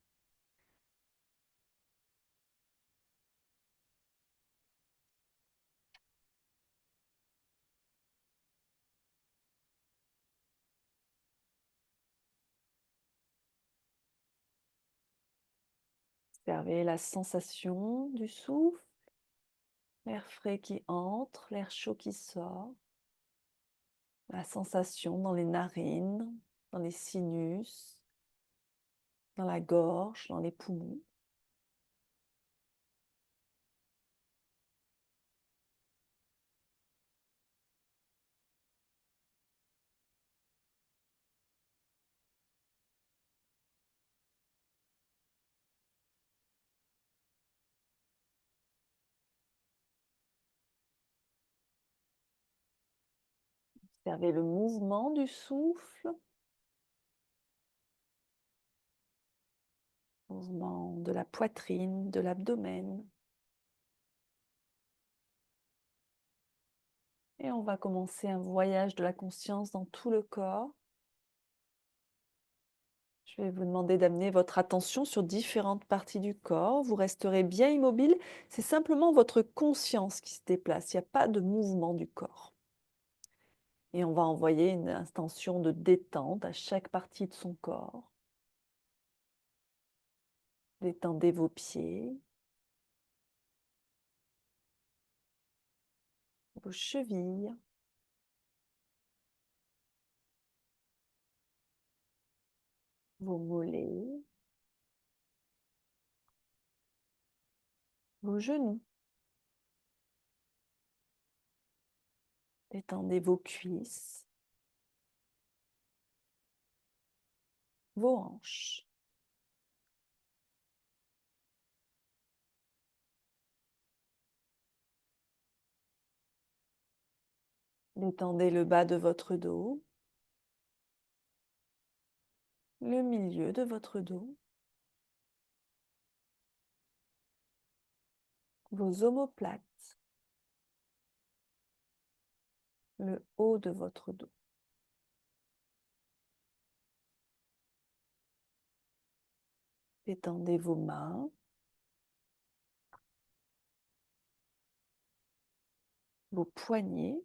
Observez la sensation du souffle, l'air frais qui entre, l'air chaud qui sort, la sensation dans les narines, dans les sinus, dans la gorge, dans les poumons. Observez le mouvement du souffle, mouvement de la poitrine, de l'abdomen. Et on va commencer un voyage de la conscience dans tout le corps. Je vais vous demander d'amener votre attention sur différentes parties du corps. Vous resterez bien immobile. C'est simplement votre conscience qui se déplace. Il n'y a pas de mouvement du corps. Et on va envoyer une intention de détente à chaque partie de son corps. Détendez vos pieds, vos chevilles, vos mollets, vos genoux. Détendez vos cuisses, vos hanches. Détendez le bas de votre dos, le milieu de votre dos, vos omoplates, le haut de votre dos. Détendez vos mains, vos poignets,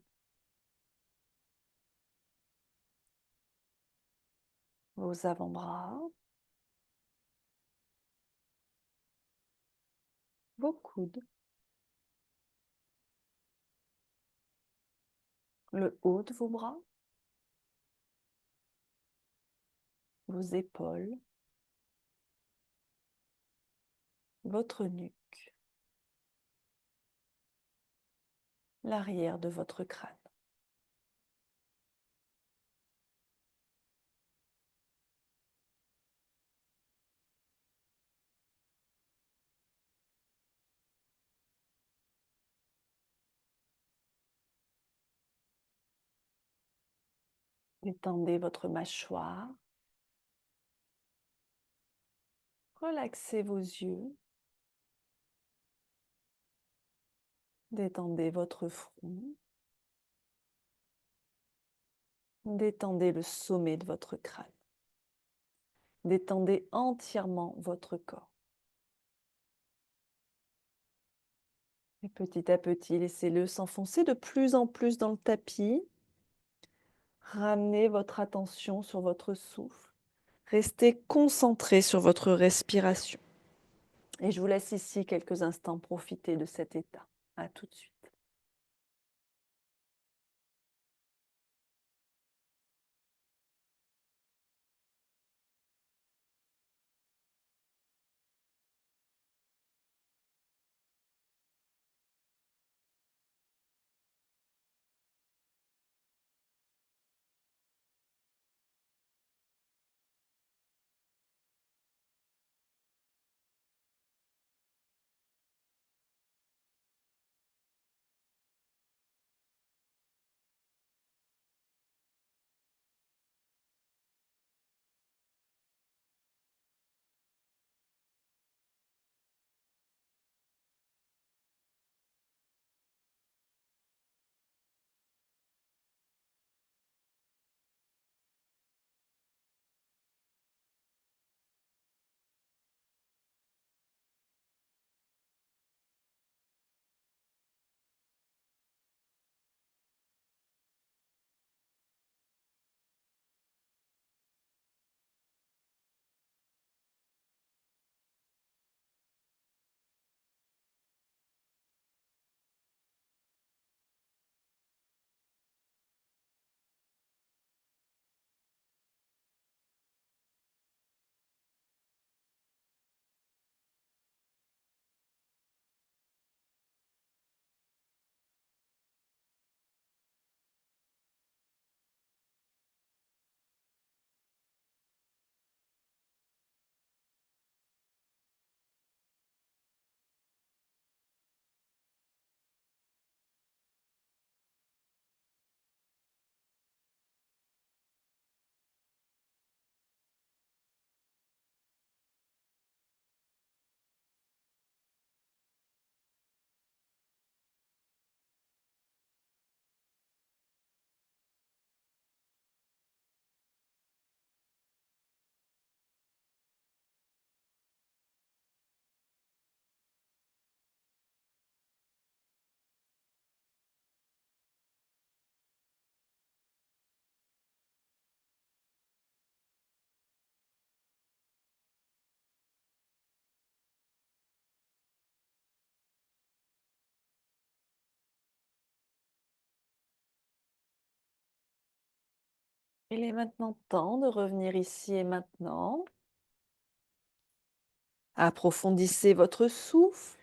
vos avant-bras, vos coudes, le haut de vos bras, vos épaules, votre nuque, l'arrière de votre crâne. Détendez votre mâchoire, relaxez vos yeux, détendez votre front, détendez le sommet de votre crâne. Détendez entièrement votre corps. Et petit à petit, laissez-le s'enfoncer de plus en plus dans le tapis. Ramenez votre attention sur votre souffle. Restez concentré sur votre respiration. Et je vous laisse ici quelques instants profiter de cet état. À tout de suite. Il est maintenant temps de revenir ici et maintenant. Approfondissez votre souffle.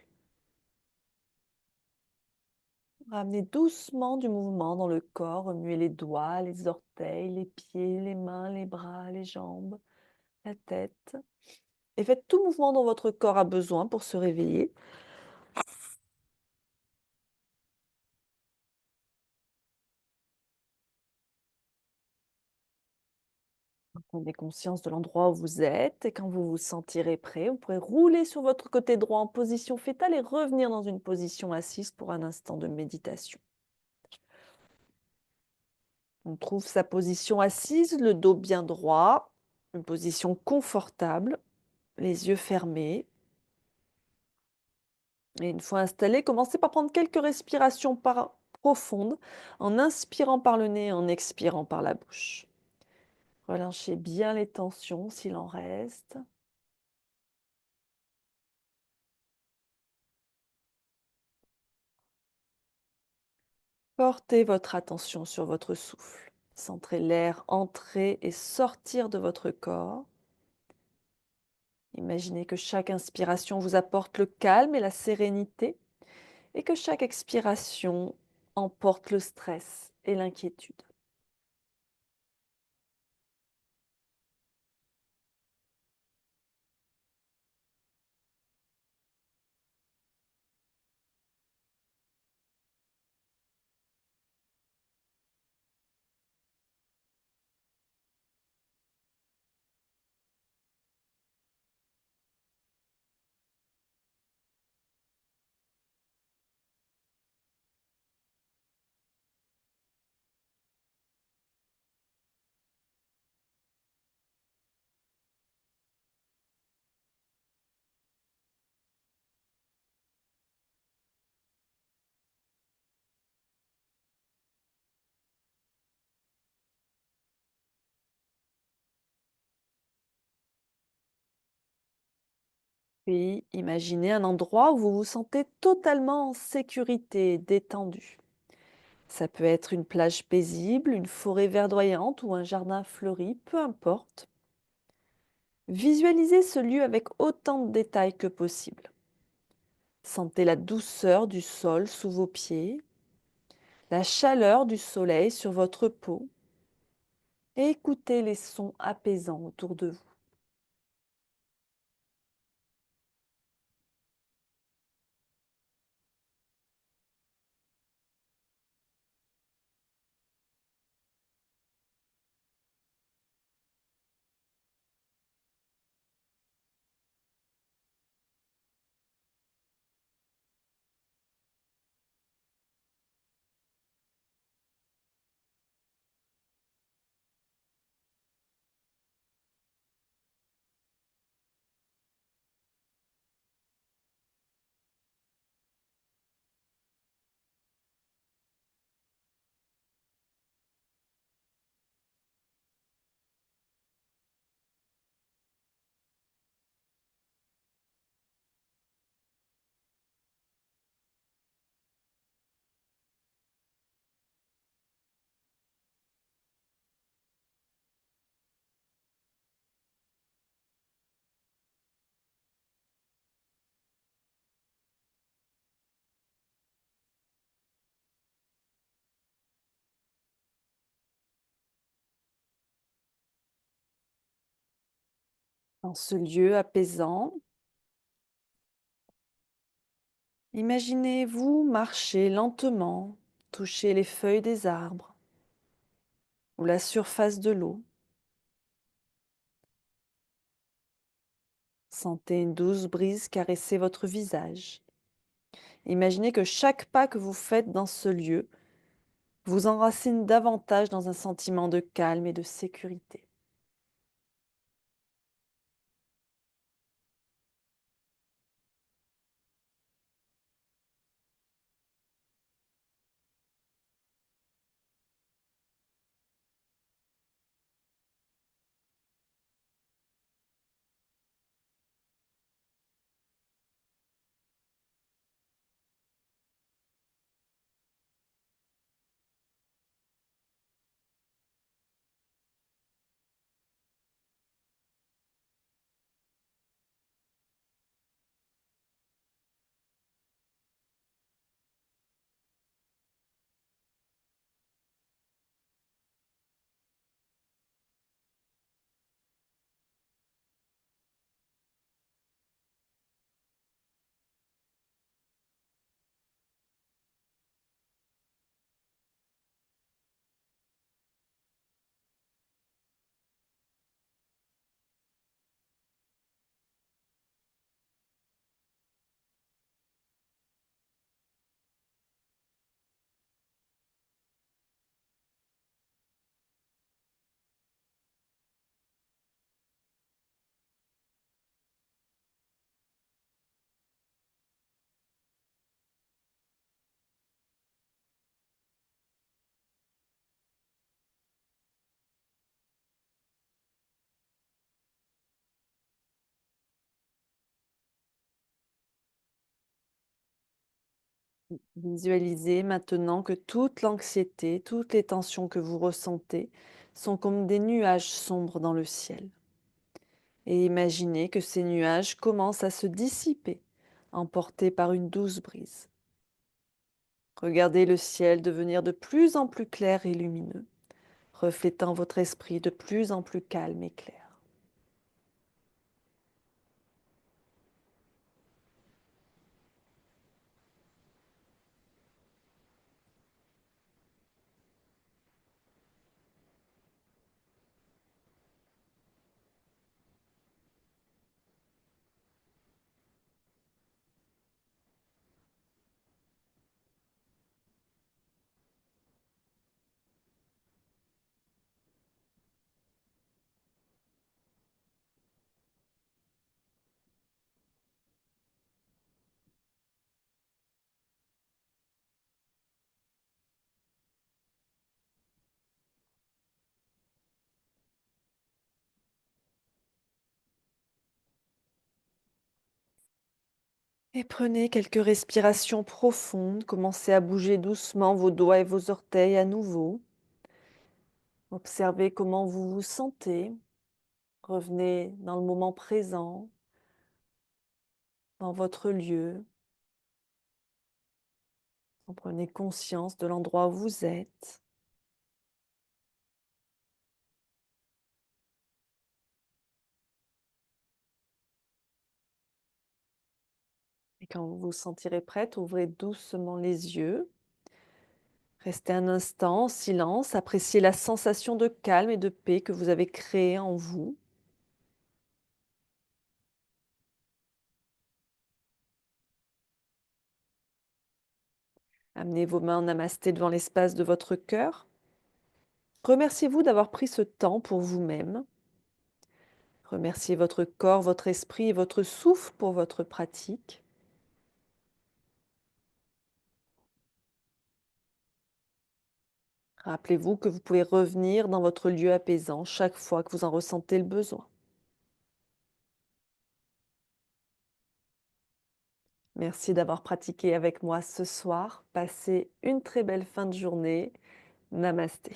Ramenez doucement du mouvement dans le corps. Remuez les doigts, les orteils, les pieds, les mains, les bras, les jambes, la tête. Et faites tout mouvement dont votre corps a besoin pour se réveiller. Prenez conscience de l'endroit où vous êtes et quand vous vous sentirez prêt, vous pourrez rouler sur votre côté droit en position fétale et revenir dans une position assise pour un instant de méditation. On trouve sa position assise, le dos bien droit, une position confortable, les yeux fermés. Et une fois installé, commencez par prendre quelques respirations profondes en inspirant par le nez et en expirant par la bouche. Relâchez bien les tensions s'il en reste. Portez votre attention sur votre souffle. Centrez l'air entrer et sortir de votre corps. Imaginez que chaque inspiration vous apporte le calme et la sérénité et que chaque expiration emporte le stress et l'inquiétude. Puis, imaginez un endroit où vous vous sentez totalement en sécurité, détendu. Ça peut être une plage paisible, une forêt verdoyante ou un jardin fleuri, peu importe. Visualisez ce lieu avec autant de détails que possible. Sentez la douceur du sol sous vos pieds, la chaleur du soleil sur votre peau et écoutez les sons apaisants autour de vous. Dans ce lieu apaisant, imaginez-vous marcher lentement, toucher les feuilles des arbres ou la surface de l'eau. Sentez une douce brise caresser votre visage. Imaginez que chaque pas que vous faites dans ce lieu vous enracine davantage dans un sentiment de calme et de sécurité. Visualisez maintenant que toute l'anxiété, toutes les tensions que vous ressentez sont comme des nuages sombres dans le ciel. Et imaginez que ces nuages commencent à se dissiper, emportés par une douce brise. Regardez le ciel devenir de plus en plus clair et lumineux, reflétant votre esprit de plus en plus calme et clair. Et prenez quelques respirations profondes, commencez à bouger doucement vos doigts et vos orteils à nouveau. Observez comment vous vous sentez. Revenez dans le moment présent, dans votre lieu. Prenez conscience de l'endroit où vous êtes. Et quand vous vous sentirez prête, ouvrez doucement les yeux. Restez un instant en silence, appréciez la sensation de calme et de paix que vous avez créée en vous. Amenez vos mains en namasté devant l'espace de votre cœur. Remerciez-vous d'avoir pris ce temps pour vous-même. Remerciez votre corps, votre esprit et votre souffle pour votre pratique. Rappelez-vous que vous pouvez revenir dans votre lieu apaisant chaque fois que vous en ressentez le besoin. Merci d'avoir pratiqué avec moi ce soir. Passez une très belle fin de journée. Namasté.